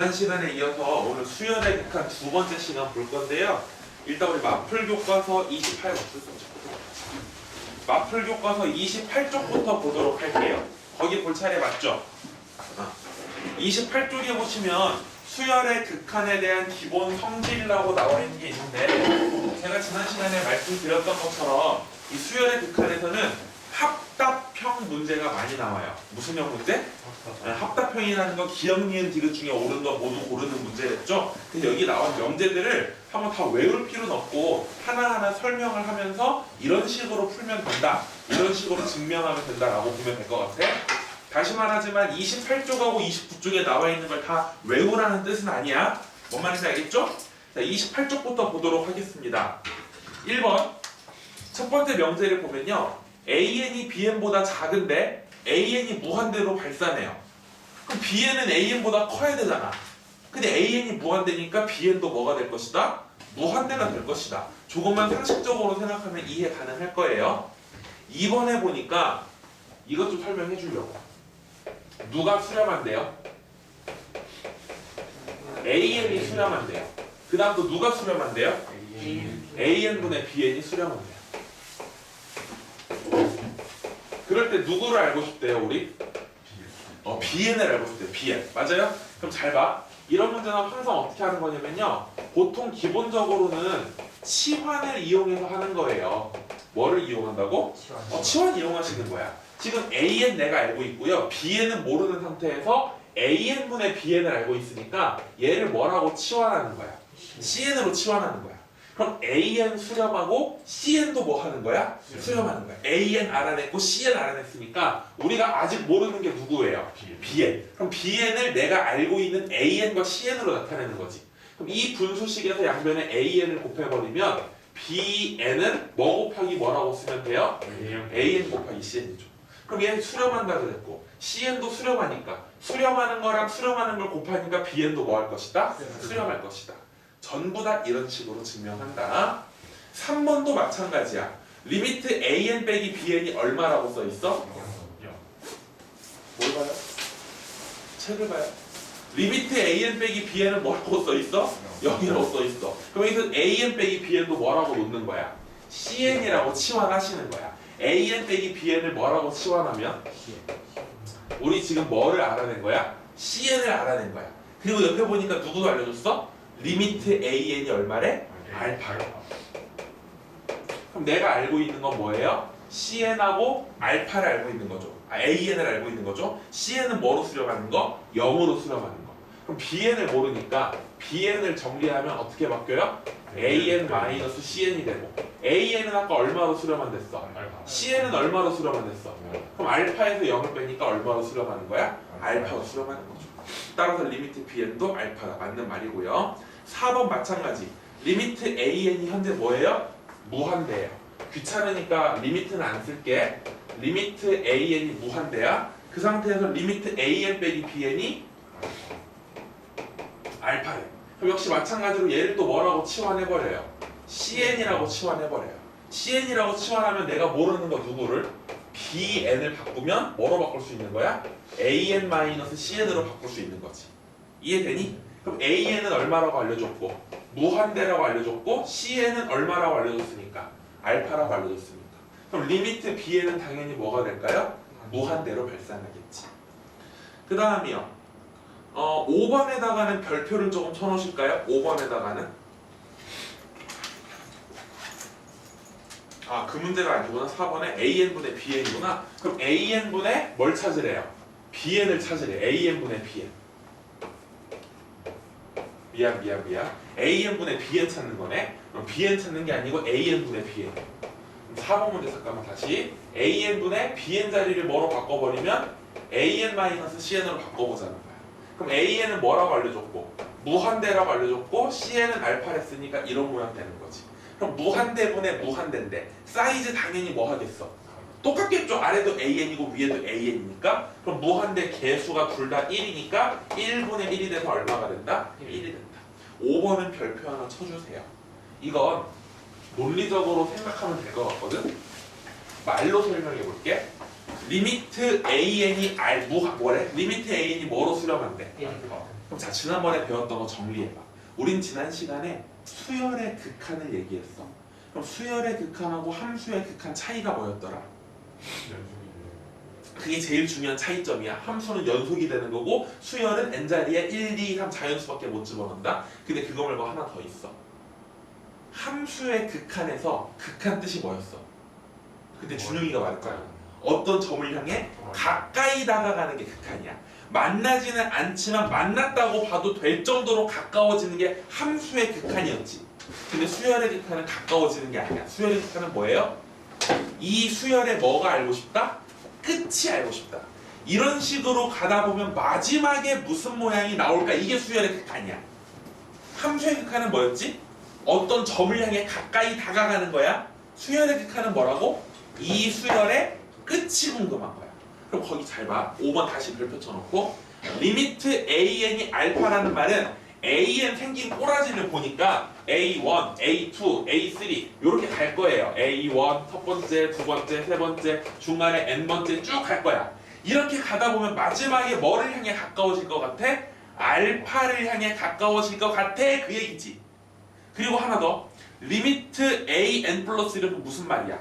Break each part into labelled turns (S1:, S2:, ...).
S1: 지난 시간에 이어서 오늘 수열의 극한 두 번째 시간 볼 건데요. 일단 우리 마플 교과서 28번 마플 교과서 28쪽부터 보도록 할게요. 거기 볼 차례 맞죠? 28쪽에 보시면 수열의 극한에 대한 기본 성질이라고 나와 있는 게 있는데, 제가 지난 시간에 말씀드렸던 것처럼 이 수열의 극한에서는 합답형 문제가 많이 나와요. 무슨 형 문제? 합답형이라는 건 기억, 니은, 디귿 중에 옳은 거 모두 고르는 문제였죠. 근데 여기 나온 명제들을 한번 다 외울 필요는 없고 하나하나 설명을 하면서 이런 식으로 풀면 된다, 이런 식으로 증명하면 된다라고 보면 될 것 같아. 다시 말하지만 28쪽하고 29쪽에 나와 있는 걸 다 외우라는 뜻은 아니야. 뭔 말인지 알겠죠? 자, 28쪽부터 보도록 하겠습니다. 1번 첫 번째 명제를 보면요, AN이 BN보다 작은데 AN이 무한대로 발산해요. 그럼 BN은 AN보다 커야 되잖아. 근데 AN이 무한대니까 BN도 뭐가 될 것이다? 무한대가 될 것이다. 조금만 상식적으로 생각하면 이해 가능할 거예요. 2번에 보니까 이것 좀 설명해 주려고. 누가 수렴한대요? AN이 수렴한대요. 그 다음 또 누가 수렴한대요? AN분의 BN이 수렴한대요. 그럴 때 누구를 알고 싶대요, 우리? BN을 알고 싶대요, BN. 맞아요? 그럼 잘 봐. 이런 문제는 항상 어떻게 하는 거냐면요, 보통 기본적으로는 치환을 이용해서 하는 거예요. 뭐를 이용한다고? 치환 이용하시는 거야. 지금 AN 내가 알고 있고요, BN은 모르는 상태에서 AN분의 BN을 알고 있으니까 얘를 뭐라고 치환하는 거야? CN으로 치환하는 거야. 그럼 AN 수렴하고 CN도 뭐 하는 거야? 수렴하는 거야. AN 알아냈고 CN 알아냈으니까 우리가 아직 모르는 게 누구예요? BN. 그럼 BN을 내가 알고 있는 AN과 CN으로 나타내는 거지. 그럼 이 분수식에서 양변에 AN을 곱해버리면 BN은 뭐 곱하기 뭐라고 쓰면 돼요? AN 곱하기 CN이죠. 그럼 얘는 수렴한다 그랬고 CN도 수렴하니까 수렴하는 거랑 수렴하는 걸 곱하니까 BN도 뭐 할 것이다? 수렴할 것이다. 전부 다 이런 식으로 증명한다. 3번도 마찬가지야. 리미트 AN 빼기 BN이 얼마라고 써있어? 뭘 봐요? 책을 봐요. 리미트 AN 빼기 BN은 뭐라고 써있어? 0이라고 써있어. 그럼 여기서 AN 빼기 BN도 뭐라고 놓는 거야? CN이라고 치환하시는 거야. AN 빼기 BN을 뭐라고 치환하면? 우리 지금 뭐를 알아낸 거야? CN을 알아낸 거야. 그리고 옆에 보니까 누구도 알려줬어? 리미트 AN이 얼마래? 알파로. 그럼 내가 알고 있는 건 뭐예요? CN하고 알파를 알고 있는 거죠. AN을 알고 있는 거죠. CN은 뭐로 수렴하는 거? 0으로 수렴하는 거. 그럼 BN을 모르니까 BN을 정리하면 어떻게 바뀌어요? AN-CN이 되고, AN은 아까 얼마로 수렴한 됐어? CN은 얼마로 수렴한 됐어? 그럼 알파에서 0을 빼니까 얼마로 수렴하는 거야? 알파로 수렴하는 거죠. 따라서 리미트 BN도 알파가 맞는 말이고요. 4번 마찬가지. 리미트 AN이 현재 뭐예요? 무한대예요. 귀찮으니까 리미트는 안 쓸게. 리미트 AN이 무한대야. 그 상태에서 리미트 AN 빼기 BN이 알파래. 그럼 역시 마찬가지로 얘를 또 뭐라고 치환해버려요? CN이라고 치환해버려요. CN이라고 치환하면 내가 모르는 거 누구를? BN을 바꾸면 뭐로 바꿀 수 있는 거야? AN-CN으로 바꿀 수 있는 거지. 이해되니? 그럼 AN은 얼마라고 알려줬고, 무한대라고 알려줬고, CN은 얼마라고 알려줬으니까? 알파라고 알려줬으니까. 그럼 리미트 BN은 당연히 뭐가 될까요? 무한대로 발산하겠지. 그 다음이요. 5번에다가는 별표를 조금 쳐놓으실까요? 5번에다가는. 그 문제가 아니구나. 4번에 AN분의 BN이구나. 그럼 AN분의 뭘 찾으래요? BN을 찾으래요. AN분의 BN. 미안. AN분의 BN 찾는 거네. 그럼 BN 찾는 게 아니고 AN분의 BN. 4번 문제 잠깐만 다시. AN분의 BN 자리를 뭐로 바꿔버리면 AN-CN으로 바꿔보자는 거야. 그럼 AN은 뭐라고 알려줬고, 무한대라고 알려줬고, CN은 알파를 쓰니까 이런 모양 되는 거지. 그럼 무한대분의 무한대인데 사이즈 당연히 뭐 하겠어? 똑같겠죠. 아래도 AN이고 위에도 AN이니까. 그럼 무한대 개수가 둘 다 1이니까 1분의 1이 돼서 얼마가 된다? 1이 된다. 5번은 별표 하나 쳐주세요. 이건 논리적으로 생각하면 될 것 같거든. 말로 설명해 볼게. 리미트 AN이 뭐래? 리미트 AN이 뭐로 수렴한대? 그럼 자, 지난번에 배웠던 거 정리해봐. 우린 지난 시간에 수열의 극한을 얘기했어. 그럼 수열의 극한하고 함수의 극한 차이가 뭐였더라? 그게 제일 중요한 차이점이야. 함수는 연속이 되는 거고 수열은 n자리에 1, 2, 3 자연수밖에 못 집어넣는다. 근데 그거 말고 하나 더 있어. 함수의 극한에서 극한 뜻이 뭐였어? 그때 준용이가 말할 거야. 어떤 점을 향해 가까이 다가가는 게 극한이야. 만나지는 않지만 만났다고 봐도 될 정도로 가까워지는 게 함수의 극한이었지. 근데 수열의 극한은 가까워지는 게 아니야. 수열의 극한은 뭐예요? 이 수열의 뭐가 알고 싶다? 끝이 알고 싶다. 이런 식으로 가다 보면 마지막에 무슨 모양이 나올까? 이게 수열의 극한이야. 함수의 극한은 뭐였지? 어떤 점을 향해 가까이 다가가는 거야. 수열의 극한은 뭐라고? 이 수열의 끝이 궁금한 거야. 그럼 거기 잘 봐. 5번 다시 별표 쳐놓고 리미트 an이 알파라는 말은 an 생긴 꼬라지를 보니까 A1, A2, A3 이렇게 갈 거예요. A1 첫 번째, 두 번째, 세 번째, 중간에 n번째 쭉 갈 거야. 이렇게 가다 보면 마지막에 뭐를 향해 가까워질 것 같아? 알파를 향해 가까워질 것 같아. 그 얘기지. 그리고 하나 더. 리미트 an 플러스 1은 무슨 말이야?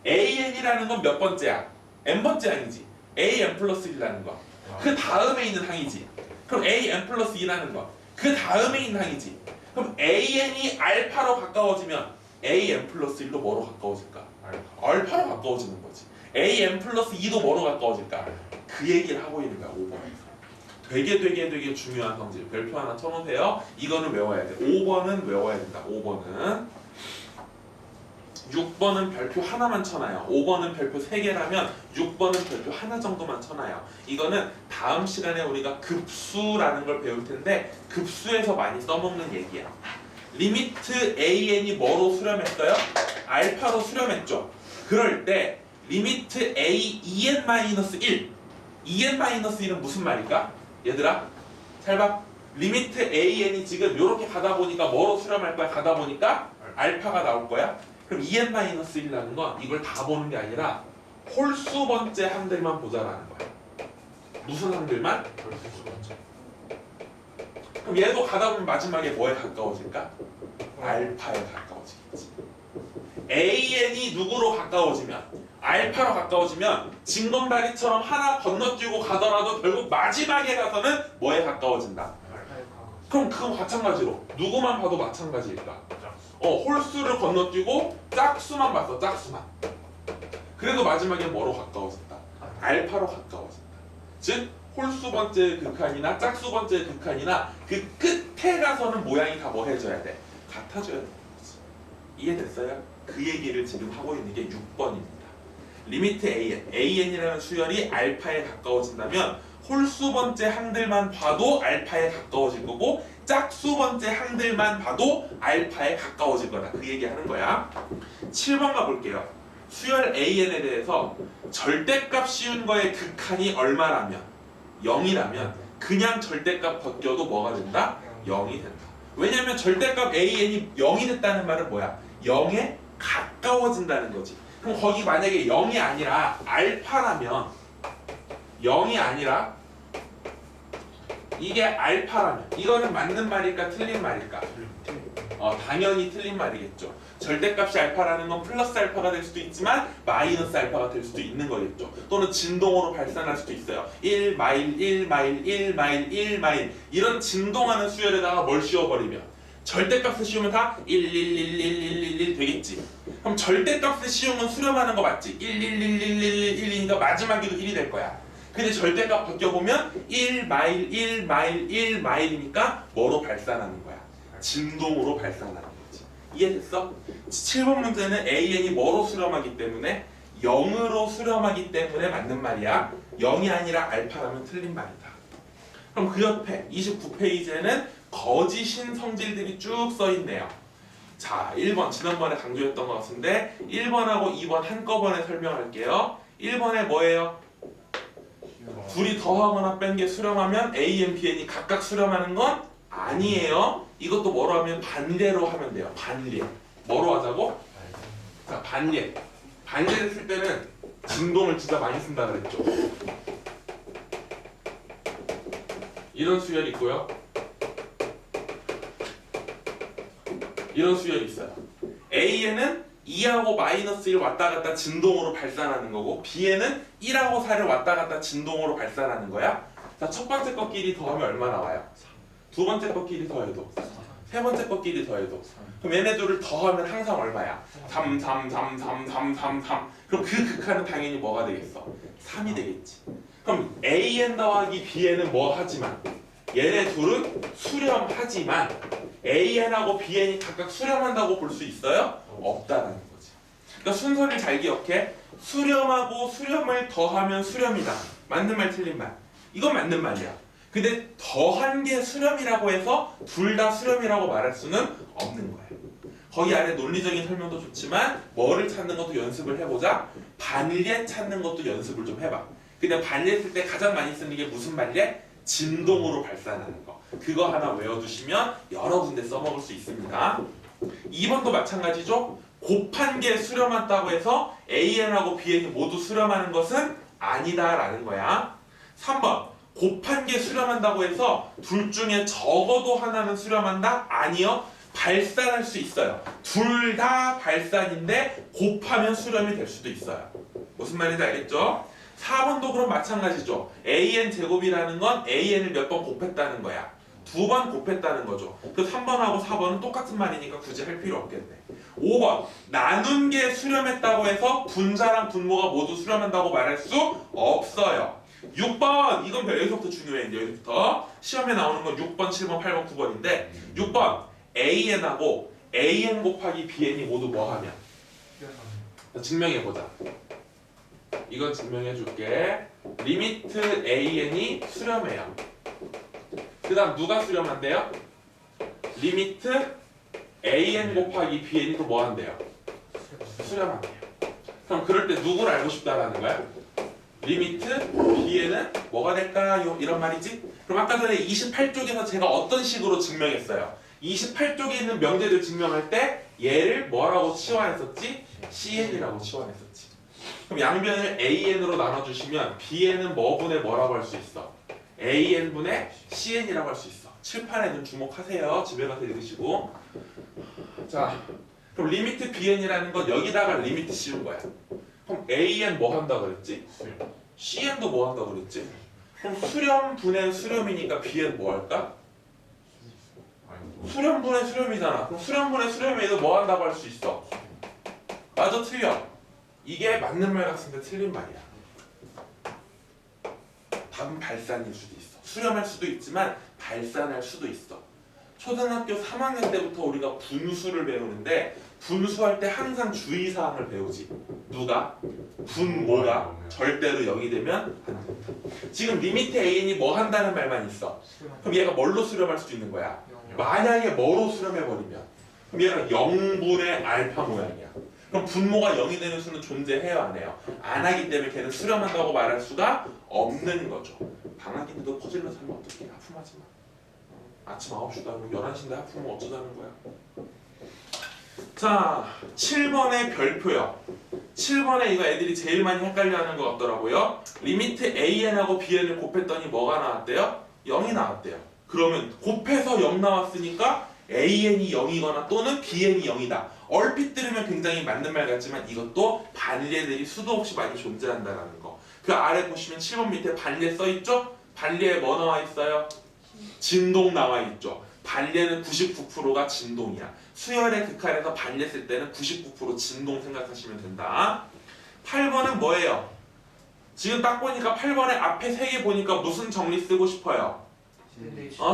S1: an이라는 건 몇 번째야? n번째 항이지. an 플러스 1이라는 거. 그 다음에 있는 항이지. 그럼 an 플러스 2라는 거. 그 다음에 있는 항이지. 그럼 an이 알파로 가까워지면 an 플러스 1로 뭐로 가까워질까? 알파로 가까워지는 거지. an 플러스 2도 뭐로 가까워질까? 그 얘기를 하고 있는 거야. 5번에서. 되게 중요한 성질. 별표 하나 쳐놓으세요. 이거는 외워야 돼. 5번은 외워야 된다. 5번은 6번은 별표 하나만 쳐놔요. 5번은 별표 3개라면 6번은 별표 하나 정도만 쳐놔요. 이거는 다음 시간에 우리가 급수라는 걸 배울 텐데 급수에서 많이 써먹는 얘기야. 리미트 an이 뭐로 수렴했어요? 알파로 수렴했죠. 그럴 때 리미트 a 2n-1 2n-1은 무슨 말일까? 얘들아 잘 봐. 리미트 an이 지금 이렇게 가다 보니까 뭐로 수렴할 거야? 가다 보니까 알파가 나올 거야. 그럼 2n-1이라는 건 이걸 다 보는 게 아니라 홀수 번째 항들만 보자라는 거야. 무슨 항들만? 홀수 번째. 그럼 얘도 가다 보면 마지막에 뭐에 가까워질까? 알파에 가까워지겠지. an이 누구로 가까워지면? 알파로 가까워지면 진검다리처럼 하나 건너뛰고 가더라도 결국 마지막에 가서는 뭐에 가까워진다? 그럼 그건 마찬가지로 누구만 봐도 마찬가지일까? 홀수를 건너뛰고 짝수만 봤어. 짝수만. 그래도 마지막에 뭐로 가까워진다? 알파로 가까워진다. 즉 홀수 번째 극한이나 짝수 번째 극한이나 그 끝에 가서는 모양이 다 뭐 해줘야 돼? 같아져야 되는 거지. 이해됐어요? 그 얘기를 지금 하고 있는 게 6번입니다. 리미트 an이라는 수열이 알파에 가까워진다면 홀수 번째 항들만 봐도 알파에 가까워질 거고 짝수 번째 항들만 봐도 알파에 가까워질 거다. 그 얘기 하는 거야. 7번 가볼게요. 수열 an에 대해서 절대값 씌운 거의 극한이 얼마라면 0이라면 그냥 절대값 벗겨도 뭐가 된다? 0이 된다. 왜냐면 절대값 an이 0이 됐다는 말은 뭐야? 0에 가까워진다는 거지. 그럼 거기 만약에 0이 아니라 알파라면 0이 아니라 이게 알파라면 이거는 맞는 말일까 틀린 말일까? 당연히 틀린 말이겠죠. 절대값이 알파라는 건 플러스 알파가 될 수도 있지만 마이너스 알파가 될 수도 있는 거겠죠. 또는 진동으로 발산할 수도 있어요. 1 마일 1 마일 1 마일 1 마일 이런 진동하는 수열에다가 뭘 씌워버리면 절대값을 씌우면 다 1 1 1 1 1 1 되겠지. 그럼 절대값을 씌우면 수렴하는 거 맞지? 1 1 1 1 1 1이니까 마지막에도 1이 될 거야. 근데 절대값 벗겨보면 1 마일 1 마일 1 마일이니까 뭐로 발산하는 거야? 진동으로 발산하는 거지. 이해됐어? 7번 문제는 an이 뭐로 수렴하기 때문에 0으로 수렴하기 때문에 맞는 말이야. 0이 아니라 알파라면 틀린 말이다. 그럼 그 옆에 29페이지에는 거짓인 성질들이 쭉 써있네요. 자, 1번 지난번에 강조했던 것 같은데 1번하고 2번 한꺼번에 설명할게요. 1번에 뭐예요? 둘이 더하거나 뺀 게 수렴하면 a, bn이 각각 수렴하는 건 아니에요. 이것도 뭐로 하면 반례로 하면 돼요. 반례. 뭐로 하자고? 자, 반례. 반례를 쓸 때는 진동을 진짜 많이 쓴다 그랬죠. 이런 수열이 있고요. 이런 수열이 있어요. A에는 2하고 마이너스 1 왔다 갔다 진동으로 발산하는 거고 B에는 1하고 4를 왔다 갔다 진동으로 발산하는 거야. 자, 첫 번째 것끼리 더하면 얼마 나와요? 두 번째 것끼리 더해도 세 번째 것끼리 더해도 그럼 얘네들을 더하면 항상 얼마야? 3, 3, 3, 3, 3, 3, 3 그럼 그 극한은 당연히 뭐가 되겠어? 3이 되겠지. 그럼 AN 더하기 BN은 뭐 하지만 얘네 둘은 수렴하지만 AN하고 BN이 각각 수렴한다고 볼 수 있어요? 없다라는 거지. 그러니까 순서를 잘 기억해. 수렴하고 수렴을 더하면 수렴이다. 맞는 말 틀린 말. 이건 맞는 말이야. 근데 더한 게 수렴이라고 해서 둘 다 수렴이라고 말할 수는 없는 거야. 거기 안에 논리적인 설명도 좋지만 뭐를 찾는 것도 연습을 해보자. 반례 찾는 것도 연습을 좀 해봐. 근데 반례 쓸 때 가장 많이 쓰는 게 무슨 반례? 진동으로 발산하는 거. 그거 하나 외워두시면 여러 군데 써먹을 수 있습니다. 2번도 마찬가지죠. 곱한 게 수렴한다고 해서 AN하고 BN이 모두 수렴하는 것은 아니다라는 거야. 3번 곱한 게 수렴한다고 해서 둘 중에 적어도 하나는 수렴한다? 아니요. 발산할 수 있어요. 둘 다 발산인데 곱하면 수렴이 될 수도 있어요. 무슨 말인지 알겠죠? 4번도 그럼 마찬가지죠. AN 제곱이라는 건 AN을 몇 번 곱했다는 거야. 두 번 곱했다는 거죠. 그 3번하고 4번은 똑같은 말이니까 굳이 할 필요 없겠네. 5번 나눈 게 수렴했다고 해서 분자랑 분모가 모두 수렴한다고 말할 수 없어요. 6번 이건 여기서부터 중요해. 이제 여기부터 시험에 나오는 건 6번, 7번, 8번, 9번인데 6번 AN하고 AN 곱하기 BN이 모두 뭐 하면? 증명해보자. 이건 증명해줄게. 리미트 AN이 수렴해요. 그 다음 누가 수렴한대요? 리미트 AN 곱하기 BN이 또 뭐 한대요? 수렴한대요. 그럼 그럴 때 누구를 알고 싶다라는 거야? 리미트 BN은 뭐가 될까요? 이런 말이지? 그럼 아까 전에 28쪽에서 제가 어떤 식으로 증명했어요? 28쪽에 있는 명제들 증명할 때 얘를 뭐라고 치환했었지? CN이라고 치환했었지. 그럼 양변을 AN으로 나눠주시면 BN은 뭐분의 뭐라고 할 수 있어? AN분의 CN이라고 할 수 있어. 칠판에 좀 주목하세요. 집에 가서 읽으시고. 자, 그럼 리미트 BN이라는 건 여기다가 리미트 씌운 거야. 그럼 AN 뭐 한다 그랬지? CN도 뭐 한다 그랬지? 그럼 수렴분의 수렴이니까 BN 뭐 할까? 수렴분의 수렴이잖아. 그럼 수렴분의 수렴에도 뭐 한다고 할 수 있어? 맞아, 틀려. 이게 맞는 말 같은데 틀린 말이야. 답은 발산일 수도 있어. 수렴할 수도 있지만 발산할 수도 있어. 초등학교 3학년 때부터 우리가 분수를 배우는데 분수할 때 항상 주의사항을 배우지. 누가? 분모가 절대로 0이 되면 안 된다. 지금 리미트 AN이 뭐 한다는 말만 있어. 그럼 얘가 뭘로 수렴할 수도 있는 거야? 만약에 뭐로 수렴해버리면 그럼 얘가 0분의 알파 모양이야. 그럼 분모가 0이 되는 수는 존재해요? 안 해요? 안 하기 때문에 걔는 수렴한다고 말할 수가 없는 거죠. 방학인데도 퍼즐로 살면 어떡해? 하품하지 마. 아침 9시도 아니고 11시인데 하품하면 어쩌자는 거야? 자, 7번의 별표요. 7번에 이거 애들이 제일 많이 헷갈려하는 것 같더라고요. 리미트 AN하고 BN을 곱했더니 뭐가 나왔대요? 0이 나왔대요. 그러면 곱해서 0 나왔으니까 AN이 0이거나 또는 BN이 0이다. 얼핏 들으면 굉장히 맞는 말 같지만 이것도 반례들이 수도 없이 많이 존재한다는 거. 그 아래 보시면 7번 밑에 반례 써있죠? 반례에 뭐 나와 있어요? 진동 나와 있죠. 반례는 99%가 진동이야. 수열의 극한에서 반례 쓸 때는 99% 진동 생각하시면 된다. 8번은 뭐예요? 지금 딱 보니까 8번에 앞에 3개 보니까 무슨 정리 쓰고 싶어요?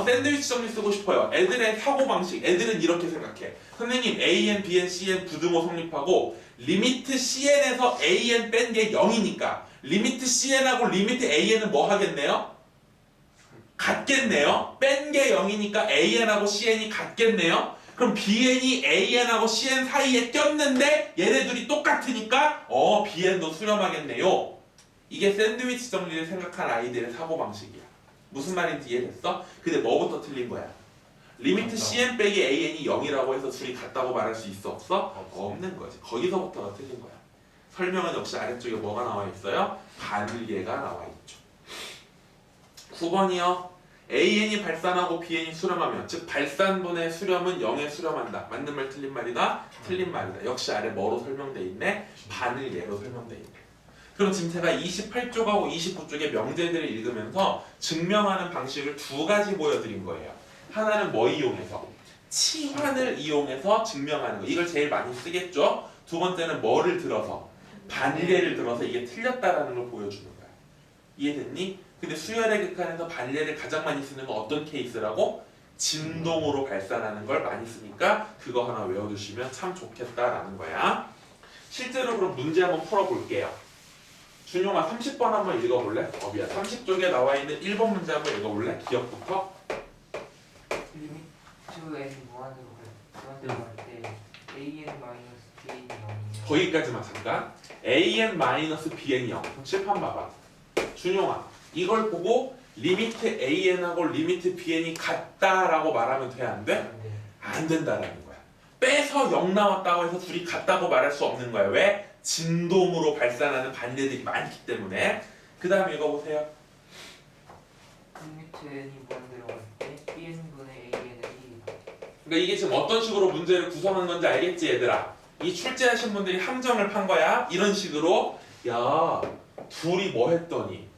S1: 샌드위치 정리 쓰고 싶어요. 애들의 사고방식, 애들은 이렇게 생각해. 선생님 AN, BN, CN 부등호 성립하고 리미트 CN에서 AN 뺀 게 0이니까 리미트 CN하고 리미트 AN은 뭐 하겠네요? 같겠네요. 뺀 게 0이니까 AN하고 CN이 같겠네요. 그럼 BN이 AN하고 CN 사이에 꼈는데 얘네들이 똑같으니까 BN도 수렴하겠네요. 이게 샌드위치 정리를 생각한 아이들의 사고방식이야. 무슨 말인지 이해됐어? 근데 뭐부터 틀린 거야? 리미트 CN 빼기 AN이 0이라고 해서 둘이 같다고 말할 수 있어? 없어? 없는 거지. 거기서부터가 틀린 거야. 설명은 역시 아래쪽에 뭐가 나와 있어요? 반례가 나와 있죠. 9번이요. AN이 발산하고 BN이 수렴하면 즉 발산분의 수렴은 0에 수렴한다. 맞는 말 틀린 말이다? 틀린 말이다. 역시 아래 뭐로 설명돼 있네? 반을 예로 설명돼 있네. 그럼 지금 제가 28쪽하고 29쪽의 명제들을 읽으면서 증명하는 방식을 두 가지 보여드린 거예요. 하나는 뭐 이용해서? 치환을 이용해서 증명하는 거. 이걸 제일 많이 쓰겠죠? 두 번째는 뭐를 들어서? 반례를 들어서 이게 틀렸다라는 걸 보여주는 거야. 이해됐니? 근데 수열의 극한에서 반례를 가장 많이 쓰는 건 어떤 케이스라고? 진동으로 발산하는 걸 많이 쓰니까 그거 하나 외워두시면 참 좋겠다라는 거야. 실제로 그럼 문제 한번 풀어볼게요. 준용아 30번 한번 읽어볼래? 미안. 30쪽에 나와 있는 1번 문제 한번 읽어볼래? 기억부터.
S2: 리미트 n 무한으로 갈 때 an 마이너스 bn이 0이면
S1: 거기까지만 잠깐. an-bn이 0. 칠판 봐봐. 준용아 이걸 보고 리미트 an하고 리미트 bn이 같다라고 말하면 돼? 안 돼? 안 된다라는 거야. 빼서 0 나왔다고 해서 둘이 같다고 말할 수 없는 거야. 왜? 진동으로 발산하는 반대들이 많기 때문에. 그 다음에 읽어보세요.
S2: 리미트 n이 무한대로 갈 때 bn분의 an은 1이다.
S1: 그러니까 이게 지금 어떤 식으로 문제를 구성하는 건지 알겠지 얘들아? 이 출제하신 분들이 함정을 판 거야. 이런 식으로 야 둘이 뭐 했더니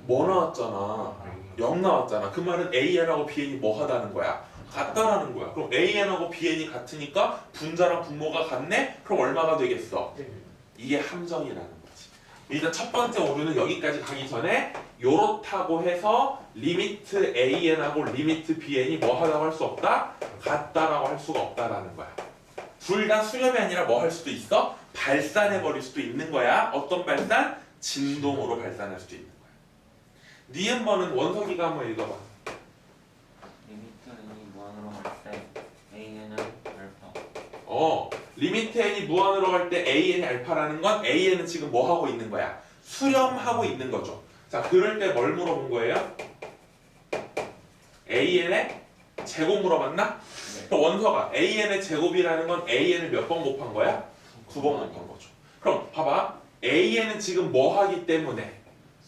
S1: 뭐 나왔잖아. 0 나왔잖아. 그 말은 AN하고 BN이 뭐 하다는 거야? 같다라는 거야. 그럼 AN하고 BN이 같으니까 분자랑 분모가 같네? 그럼 얼마가 되겠어? 이게 함정이라는 거지. 일단 첫 번째 오류는 여기까지 가기 전에 요렇다고 해서 리미트 AN하고 리미트 BN이 뭐 하다고 할 수 없다? 같다라고 할 수가 없다라는 거야. 둘 다 수렴이 아니라 뭐 할 수도 있어? 발산해버릴 수도 있는 거야. 어떤 발산? 진동으로 발산할 수도 있는 거야. 니은번은 원석이가 한번 읽어봐.
S3: 리미트 n이 무한으로 갈 때 an은
S1: 리미트 n이 무한으로 갈 때 an이 알파라는 건 an은 지금 뭐 하고 있는 거야? 수렴하고 있는 거죠. 자, 그럴 때 뭘 물어본 거예요? an의 제곱 물어봤나? 그럼 원서가 an의 제곱이라는 건 an을 몇 번 곱한 거야? 9번 곱한 거죠. 그럼 봐봐. an은 지금 뭐 하기 때문에?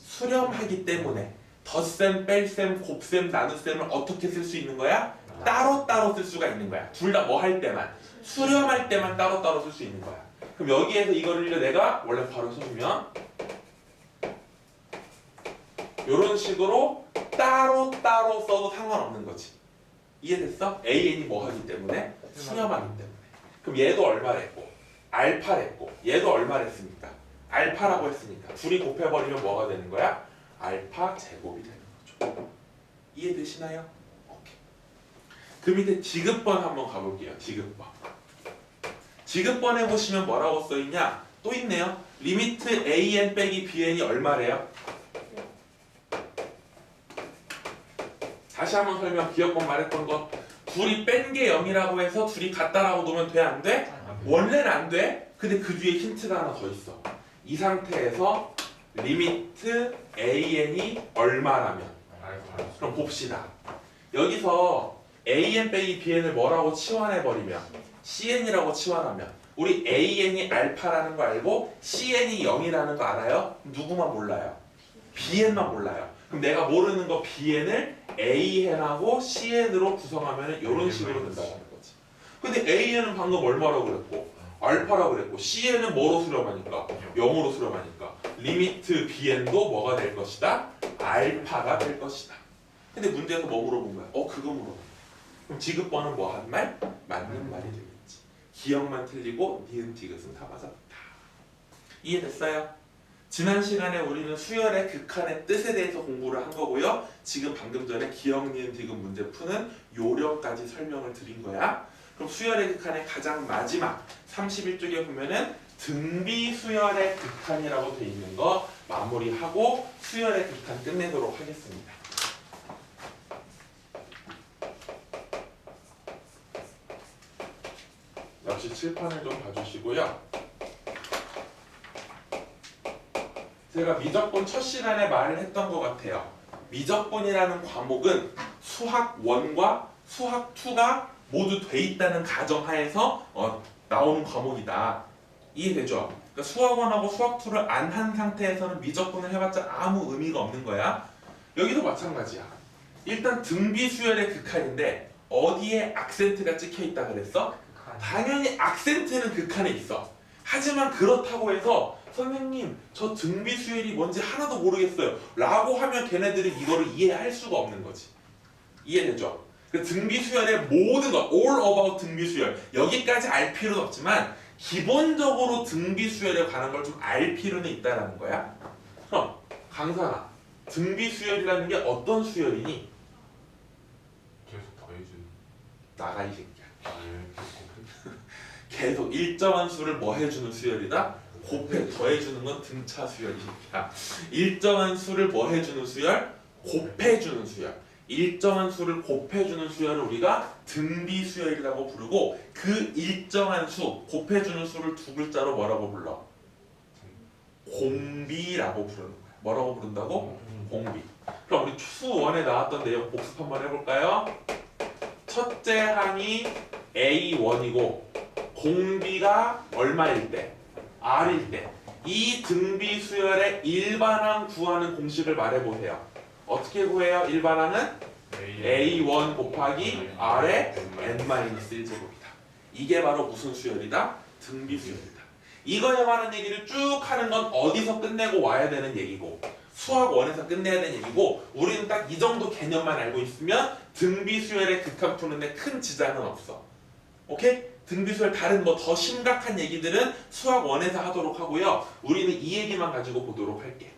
S1: 수렴하기 때문에 덧셈, 뺄셈, 곱셈, 나눗셈을 어떻게 쓸 수 있는 거야? 따로따로 쓸 수가 있는 거야. 둘 다 뭐 할 때만? 수렴할 때만 따로따로 쓸 수 있는 거야. 그럼 여기에서 이거를 내가 원래 바로 써주면 이런 식으로 따로따로 써도 상관없는 거지. 이해됐어? AN이 뭐 하기 때문에? 수렴하기 때문에. 그럼 얘도 얼마랬고? 알파랬고 얘도 얼마랬습니까? 알파라고 했으니까 둘이 곱해버리면 뭐가 되는 거야? 알파 제곱이 되는 거죠. 이해되시나요? 오케이. 그 밑에 지급번 한번 가볼게요. 지급번. 지급번에 보시면 뭐라고 써있냐? 또 있네요. 리미트 an 빼기 bn이 얼마래요? 다시 한번 설명. 기억번 말했던 거. 둘이 뺀 게 0이라고 해서 둘이 같다라고 놓으면 돼? 안 돼? 원래는 안 돼. 근데 그 뒤에 힌트가 하나 더 있어. 이 상태에서 리미트 an이 얼마라면? 그럼 봅시다. 여기서 an 빼기 bn을 뭐라고 치환해버리면? cn이라고 치환하면 우리 an이 알파라는 거 알고 cn이 0이라는 거 알아요? 누구만 몰라요? bn만 몰라요. 그럼 내가 모르는 거 bn을 an하고 cn으로 구성하면 이런 식으로 된다는 거지. 근데 an은 방금 얼마라고 그랬고 알파라고 그랬고 cn은 뭐로 수렴하니까? 0으로 수렴하니까 리미트 bn도 뭐가 될 것이다? 알파가 될 것이다. 근데 문제에서 뭐 물어본 거야? 그거 물어본 거야. 그럼 지급번은 뭐 한 말? 맞는 말이 되겠지. 기억만 틀리고 니은 디귿은 다 맞았다. 이해됐어요? 지난 시간에 우리는 수열의 극한의 뜻에 대해서 공부를 한 거고요. 지금 방금 전에 기억, 니은, 디귿 문제 푸는 요령까지 설명을 드린 거야. 그럼 수열의 극한의 가장 마지막 31쪽에 보면은 등비 수열의 극한이라고 돼 있는 거 마무리하고 수열의 극한 끝내도록 하겠습니다. 역시 칠판을 좀 봐주시고요. 제가 미적분 첫 시간에 말을 했던 것 같아요. 미적분이라는 과목은 수학 1과 수학 2가 모두 돼 있다는 가정하에서 나오는 과목이다. 이해되죠? 그러니까 수학 1하고 수학 2를 안 한 상태에서는 미적분을 해봤자 아무 의미가 없는 거야. 여기도 마찬가지야. 일단 등비수열의 극한인데 어디에 악센트가 찍혀 있다 그랬어?
S2: 극한.
S1: 당연히 악센트는 극한에 있어. 하지만 그렇다고 해서 선생님 저 등비수열이 뭔지 하나도 모르겠어요 라고 하면 걔네들은 이거를 이해할 수가 없는 거지. 이해되죠? 그 등비수열의 모든 것 all about 등비수열 여기까지 알 필요는 없지만 기본적으로 등비수열에 관한 걸 좀 알 필요는 있다라는 거야. 그럼 강산아 등비수열이라는 게 어떤 수열이니?
S4: 계속 더해주는.
S1: 나가 이 새끼야.
S4: 계속
S1: 계속 일정한 수를 뭐 해주는 수열이다? 곱해 더해주는 건 등차 수열이야. 일정한 수를 뭐 해주는 수열? 곱해주는 수열. 일정한 수를 곱해주는 수열을 우리가 등비 수열이라고 부르고 그 일정한 수 곱해주는 수를 두 글자로 뭐라고 불러? 공비라고 부르는 거야. 뭐라고 부른다고? 공비. 그럼 우리 수1에 나왔던 내용 복습 한번 해볼까요? 첫째 항이 A1이고 공비가 얼마일 때? R일 때. 이 등비 수열의 일반항 구하는 공식을 말해보세요. 어떻게 구해요? 일반항은 A1 곱하기 R의 N-1제곱이다. 이게 바로 무슨 수열이다? 등비 수열이다. 이거에 관한 얘기를 쭉 하는 건 어디서 끝내고 와야 되는 얘기고 수학 1에서 끝내야 되는 얘기고 우리는 딱 이 정도 개념만 알고 있으면 등비 수열의 극한 푸는데 큰 지장은 없어. 오케이? 등비 수열 다른 뭐 더 심각한 얘기들은 수학 1에서 하도록 하고요. 우리는 이 얘기만 가지고 보도록 할게.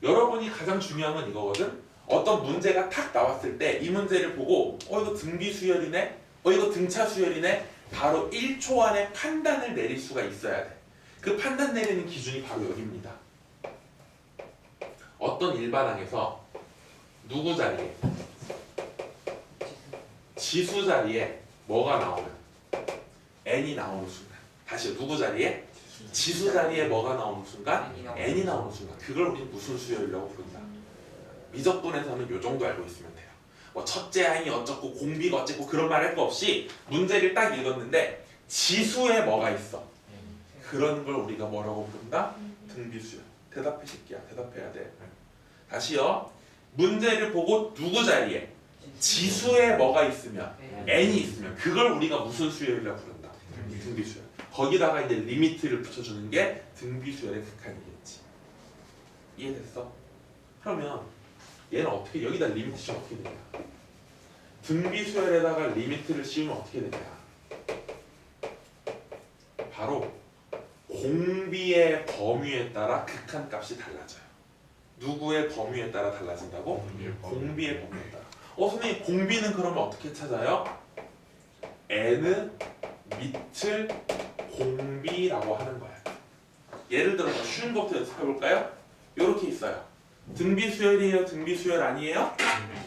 S1: 여러분이 가장 중요한 건 이거거든. 어떤 문제가 탁 나왔을 때 이 문제를 보고 이거 등비 수열이네? 이거 등차 수열이네? 바로 1초 안에 판단을 내릴 수가 있어야 돼. 그 판단 내리는 기준이 바로 여기입니다. 어떤 일반항에서 누구 자리에? 지수 자리에 뭐가 나오면? n이 나오는 순간. 다시요. 누구 자리에? 지수 자리에 뭐가 나오는 순간? n이 나오는 순간. 그걸 우리는 무슨 수열이라고 부른다. 미적분에서는 요 정도 알고 있으면 돼요. 뭐 첫째 항이 어쩌고 공비가 어쩌고 그런 말 할 거 없이 문제를 딱 읽었는데 지수에 뭐가 있어? 그런 걸 우리가 뭐라고 부른다? 등비수열. 대답해 새끼야. 대답해야 돼. 다시요. 문제를 보고 누구 자리에? 지수에 뭐가 있으면? n이 있으면 그걸 우리가 무슨 수열이라고 부른다? 등비수열. 거기다가 이제 리미트를 붙여주는 게 등비수열의 극한이겠지. 이해됐어? 그러면 얘는 어떻게 여기다 리미트 씌우면 어떻게 되냐? 등비수열에다가 리미트를 씌우면 어떻게 되냐? 바로 공비의 범위에 따라 극한값이 달라져요. 누구의 범위에 따라 달라진다고? 공비의 범위에 따라. 선생님 공비는 그러면 어떻게 찾아요? n 미틀 공비라고 하는 거야. 예를 들어서 쉬운 것부터 연습해볼까요? 이렇게 있어요. 등비수열이에요? 등비수열 아니에요?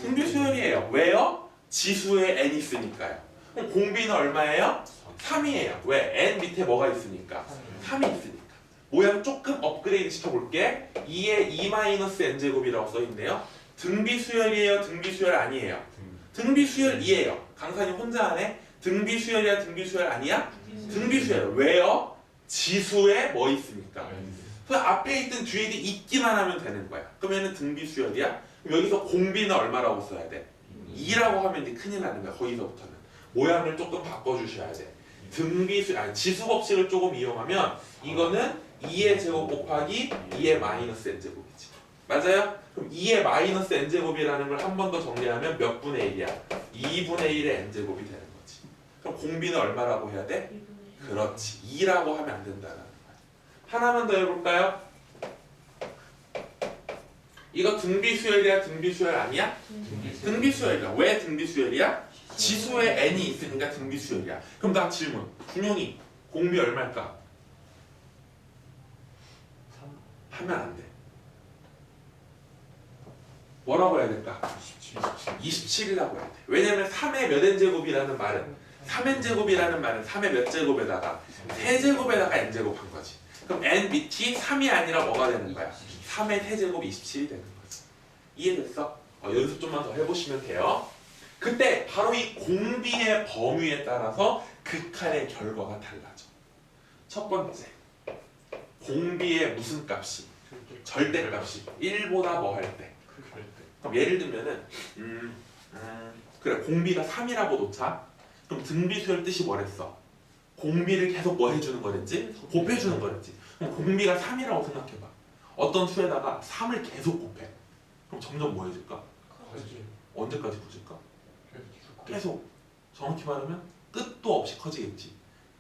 S1: 등비수열이에요. 왜요? 지수에 n이 있으니까요. 그럼 공비는 얼마예요? 3이에요. 왜? n 밑에 뭐가 있으니까? 3이 있으니까. 모양 조금 업그레이드 시켜볼게. 2에 2-n제곱이라고 써있네요. 등비수열이에요? 등비수열 아니에요? 등비수열이에요. 강산이 혼자 하네? 등비수열이야? 등비수열 아니야? 등비수열. 왜요? 지수에 뭐 있으니까? 그 앞에 있든 뒤에 있기만 하면 되는 거야. 그러면은 등비수열이야? 그럼 여기서 공비는 얼마라고 써야 돼? 2라고 하면 이제 큰일 나는 거야. 거기서부터는. 모양을 조금 바꿔주셔야 돼. 지수 법칙을 조금 이용하면 이거는 2의 제곱 곱하기 2의 마이너스 n제곱이지. 맞아요? 그럼 2의 마이너스 n제곱이라는 걸 한 번 더 정리하면 몇 분의 1이야? 2분의 1의 n제곱이 되는 거지. 그럼 공비는 얼마라고 해야 돼? 그렇지. 2라고 하면 안 된다는 거야. 하나만 더 해볼까요? 이거 등비수열이야? 등비수열 아니야? 등비수열이야. 왜 등비수열이야? 지수에 n이 있으니까 등비수열이야. 그럼 나 질문. 준용이 공비 얼마일까? 하면 안 돼. 뭐라고 해야 될까? 27이라고 해야 돼. 왜냐면 3의 몇 n제곱이라는 말은 3n제곱이라는 말은 3의 몇 제곱에다가 세제곱에다가 n제곱 한 거지. 그럼 n 밑이 3이 아니라 뭐가 되는 거야? 3의 세제곱 27이 되는 거지. 이해됐어? 연습 좀만 더 해보시면 돼요. 그때 바로 이 공비의 범위에 따라서 극한의 결과가 달라져. 첫 번째, 공비의 무슨 값이? 절대값이 1보다 뭐 할 때? 그럼 예를 들면은 그래 공비가 3이라고 놓자. 그럼 등비수열 뜻이 뭐랬어? 공비를 계속 뭐 해주는 거랬지? 곱해주는 거랬지. 그럼 공비가 3이라고 생각해봐. 어떤 수에다가 3을 계속 곱해. 그럼 점점 뭐 해질까?
S2: 커지.
S1: 언제까지 커질까?
S2: 계속.
S1: 계속. 정확히 말하면 끝도 없이 커지겠지.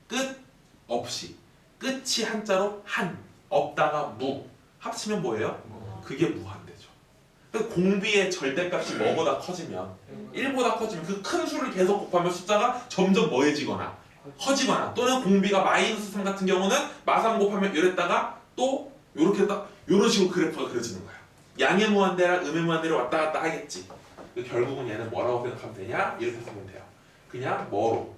S1: 끝 없이. 끝이 한자로 한, 없다가 무. 합치면 뭐예요? 그게 무한대죠. 그래서 공비의 절대값이 뭐보다 커지면 1보다 커지면 그 큰 수를 계속 곱하면 숫자가 점점 뭐해지거나 커지거나 또는 공비가 마이너스 3 같은 경우는 마삼 곱하면 이랬다가 또 요렇게 딱 요런 식으로 그래프가 그려지는 거야. 양의 무한대랑 음의 무한대를 왔다 갔다 하겠지. 결국은 얘는 뭐라고 생각하면 되냐? 이렇게 쓰면 돼요. 그냥 뭐로?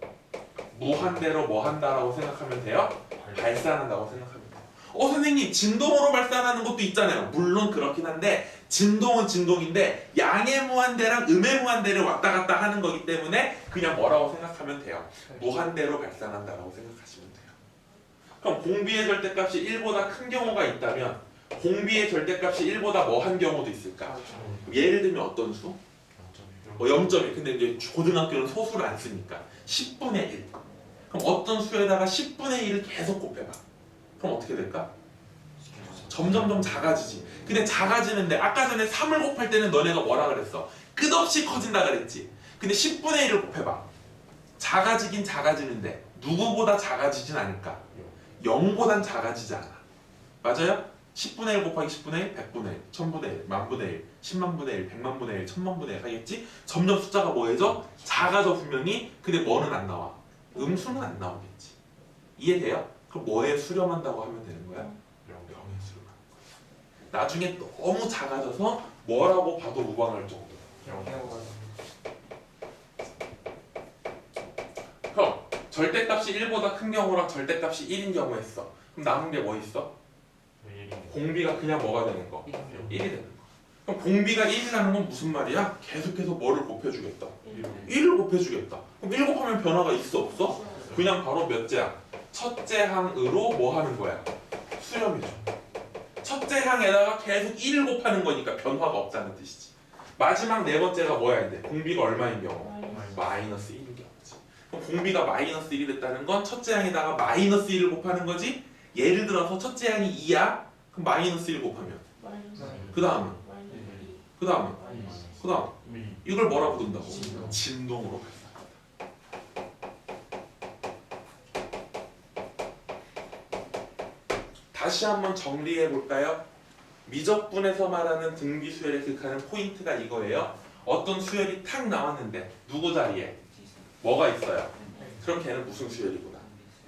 S1: 무한대로 뭐 한다라고 생각하면 돼요? 발산한다고 생각하면 돼요. 선생님 진동으로 발산하는 것도 있잖아요. 물론 그렇긴 한데 진동은 진동인데 양의 무한대랑 음의 무한대를 왔다 갔다 하는 거기 때문에 그냥 뭐라고 생각하면 돼요? 무한대로 발산한다라고 생각하시면 돼요. 그럼 공비의 절대값이 1보다 큰 경우가 있다면 공비의 절대값이 1보다 뭐 한 경우도 있을까? 예를 들면 어떤 수? 0.1. 근데 이제 고등학교는 소수를 안 쓰니까 10분의 1. 그럼 어떤 수에다가 10분의 1을 계속 곱해봐. 그럼 어떻게 될까? 점점점 작아지지. 근데 작아지는데 아까 전에 3을 곱할 때는 너네가 뭐라 그랬어? 끝없이 커진다 그랬지. 근데 10분의 1을 곱해봐. 작아지긴 작아지는데 누구보다 작아지진 않을까? 0보단 작아지지 않아. 맞아요? 10분의 1 곱하기 10분의 1, 100분의 1, 1000분의 1, 만분의 1, 10만분의 1, 100만분의 1, 1000만분의 1 하겠지? 점점 숫자가 뭐해져? 작아져 분명히. 근데 뭐는 안 나와? 음수는 안 나오겠지. 이해돼요? 그럼 뭐에 수렴한다고 하면 되는 거야? 0에 수렴하는 거야. 나중에 너무 작아져서 뭐라고 봐도 무방할 정도야. 그럼 절대값이 1보다 큰 경우랑 절대값이 1인 경우 했어. 그럼 남은 게 뭐 있어? 공비가 그냥 뭐가 되는 거? 1이 되는 거. 그럼 공비가 1이라는 건 무슨 말이야? 계속해서 뭐를 곱해주겠다? 1을 곱해주겠다. 그럼 1 곱하면 변화가 있어 없어? 그냥 바로 몇째야? 첫째 항으로 뭐 하는 거야? 수렴이죠. 첫째 항에다가 계속 1을 곱하는 거니까 변화가 없다는 뜻이지. 마지막 네 번째가 뭐야 이제? 공비가 얼마인 경우? 마이너스 1인 경우지. 그럼 공비가 마이너스 1이 됐다는 건 첫째 항에다가 마이너스 1을 곱하는 거지? 예를 들어서 첫째 항이 2야? 그럼 마이너스 1 곱하면 그 다음은? 그 다음은? 그 다음 이걸 뭐라고 부른다고? 진동으로 발산한다. 다시 한번 정리해 볼까요? 미적분에서 말하는 등비수열에 극하는 포인트가 이거예요. 어떤 수열이 탁 나왔는데 누구 자리에? 뭐가 있어요? 그럼 걔는 무슨 수열이구나?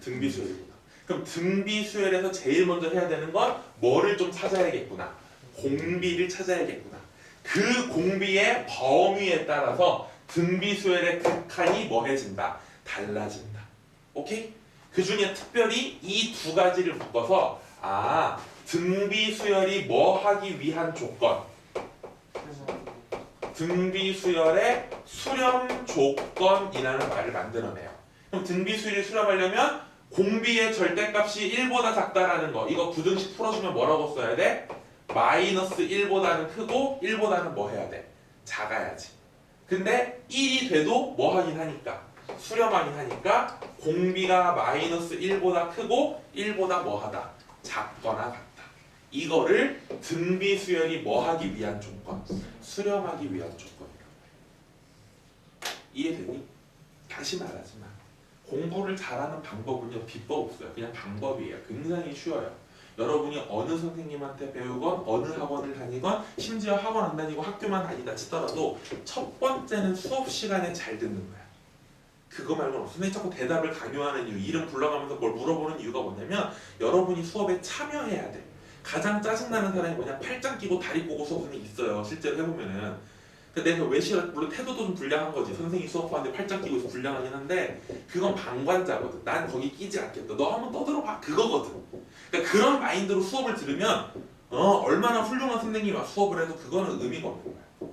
S1: 등비수열이구나. 그럼 등비수열에서 제일 먼저 해야 되는 건 뭐를 좀 찾아야겠구나. 공비를 찾아야겠구나. 그 공비의 범위에 따라서 등비수열의 극한이 뭐해진다? 달라진다. 오케이? 그 중에 특별히 이 두 가지를 묶어서 등비수열이 뭐 하기 위한 조건, 등비수열의 수렴 조건이라는 말을 만들어내요. 그럼 등비수열이 수렴하려면 공비의 절대값이 1보다 작다라는 거, 이거 부등식 풀어주면 뭐라고 써야 돼? 마이너스 1보다는 크고 1보다는 뭐 해야 돼? 작아야지. 근데 1이 돼도 뭐 하긴 하니까? 수렴하긴 하니까 공비가 마이너스 1보다 크고 1보다 뭐 하다? 작거나 같다. 이거를 등비수열이 뭐 하기 위한 조건? 수렴하기 위한 조건이라고 해요. 이해되니? 다시 말하지만 공부를 잘하는 방법은요 비법 없어요. 그냥 방법이에요. 굉장히 쉬워요. 여러분이 어느 선생님한테 배우건 어느 학원을 다니건 심지어 학원 안 다니고 학교만 다니다 치더라도 첫 번째는 수업 시간에 잘 듣는 거야. 그거 말고는 선생님 자꾸 대답을 강요하는 이유, 이름 불러가면서 뭘 물어보는 이유가 뭐냐면 여러분이 수업에 참여해야 돼. 가장 짜증나는 사람이 뭐냐? 팔짱 끼고 다리 꼬고 수업하는 게 있어요. 실제로 해보면은. 근데 내가 왜 싫어? 물론 태도도 좀 불량한 거지. 선생님이 수업하는데 팔짱 끼고 있어 불량하긴 한데 그건 방관자거든. 난 거기 끼지 않겠다. 너 한번 떠들어봐. 그거거든. 그러니까 그런 마인드로 수업을 들으면 얼마나 훌륭한 선생님이 수업을 해도 그거는 의미가 없는 거야.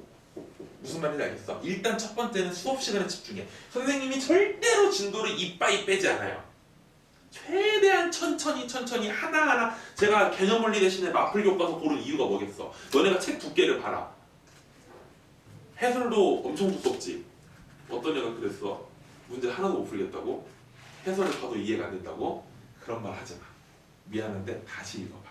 S1: 무슨 말인지 알겠어? 일단 첫 번째는 수업 시간에 집중해. 선생님이 절대로 진도를 이빠이 빼지 않아요. 최대한 천천히 하나하나. 제가 개념 원리 대신에 마플 교과서 고른 이유가 뭐겠어? 너네가 책 두께를 봐라. 해설도 엄청 두껍지. 어떤 애가 그랬어. 문제 하나도 못 풀겠다고? 해설을 봐도 이해가 안 된다고? 그런 말 하지 마. 미안한데 다시 읽어봐.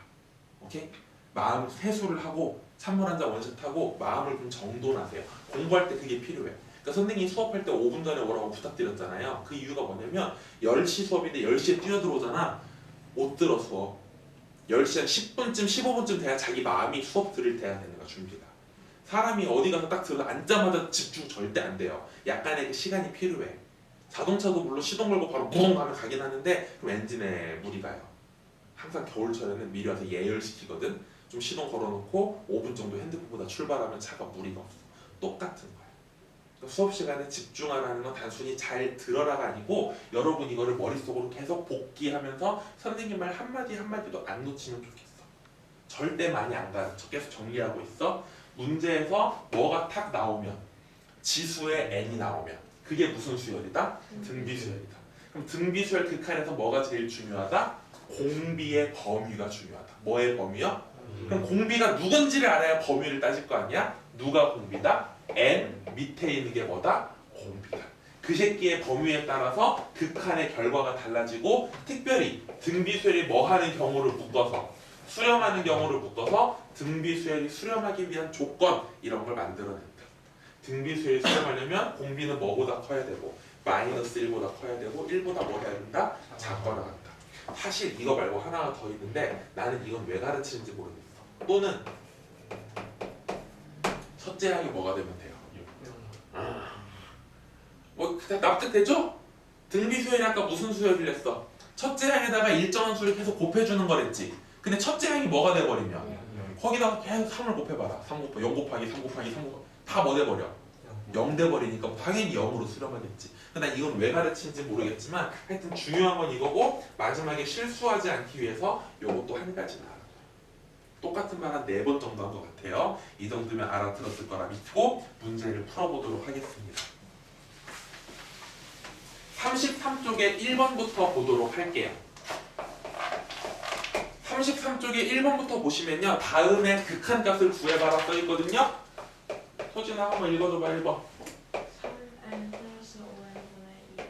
S1: 오케이? 마음 세수를 하고 찬물 한 잔 원샷하고 마음을 좀 정돈하세요. 공부할 때 그게 필요해. 그러니까 선생님이 수업할 때 5분 전에 오라고 부탁드렸잖아요. 그 이유가 뭐냐면 10시 수업인데 10시에 뛰어들어오잖아. 못 들어 수업. 10시 한 10분쯤 15분쯤 돼야 자기 마음이 수업 들을 때야 되는 거야. 준비가. 사람이 어디 가서 딱 들어 앉자마자 집중 절대 안 돼요. 약간의 그 시간이 필요해. 자동차도 물론 시동 걸고 바로 뭉 하면 가긴 하는데 그럼 엔진에 물이 가요. 항상 겨울철에는 미리 와서 예열시키거든. 좀 시동 걸어놓고 5분 정도 핸드폰보다 출발하면 차가 무리가 없어. 똑같은 거야. 그러니까 수업 시간에 집중하라는 건 단순히 잘 들어라가 아니고 여러분 이거를 머릿속으로 계속 복기하면서 선생님 말 한마디 한마디도 안 놓치면 좋겠어. 절대 많이 안 가르쳐. 계속 정리하고 있어. 문제에서 뭐가 탁 나오면 지수의 n이 나오면 그게 무슨 수열이다? 등비수열이다. 그럼 등비수열 극한에서 뭐가 제일 중요하다? 공비의 범위가 중요하다. 뭐의 범위요? 그럼 공비가 누군지를 알아야 범위를 따질 거 아니야? 누가 공비다? n 밑에 있는 게 뭐다? 공비다. 그 새끼의 범위에 따라서 극한의 결과가 달라지고 특별히 등비수열이 뭐 하는 경우를 묶어서 수렴하는 경우를 묶어서 등비수열이 수렴하기 위한 조건 이런 걸 만들어낸다. 등비수열이 수렴하려면 공비는 뭐보다 커야 되고 마이너스 1보다 커야 되고 1보다 뭐 해야 된다? 작거나 같다. 사실 이거 말고 하나가 더 있는데 나는 이건 왜 가르치는지 모르겠어. 또는 첫째 항이 뭐가 되면 돼요? 뭐 그냥 납득되죠? 등비수열이 아까 무슨 수열을 했어? 첫째 항에다가 일정한 수를 계속 곱해주는 거랬지. 근데 첫째 항이 뭐가 돼버리면 거기다가 계속 3을 곱해봐라. 3 곱하기 0 곱하기 3 곱하기 3 곱하기 다 뭐 돼버려? 0 돼버리니까 당연히 0으로 수렴하겠지. 근데 난 이건 왜 가르치는지 모르겠지만 하여튼 중요한 건 이거고 마지막에 실수하지 않기 위해서 요것도 한 가지 나와요. 똑같은 말 한 4번 정도 한 것 같아요. 이 정도면 알아들었을 거라 믿고 문제를 풀어보도록 하겠습니다. 33쪽에 1번부터 보도록 할게요. 33쪽에 1번부터 보시면요. 다음에 극한값을 구해봐라 써있거든요. 소진아 한번 읽어줘봐 1번.
S5: 3n 플러스 5n분의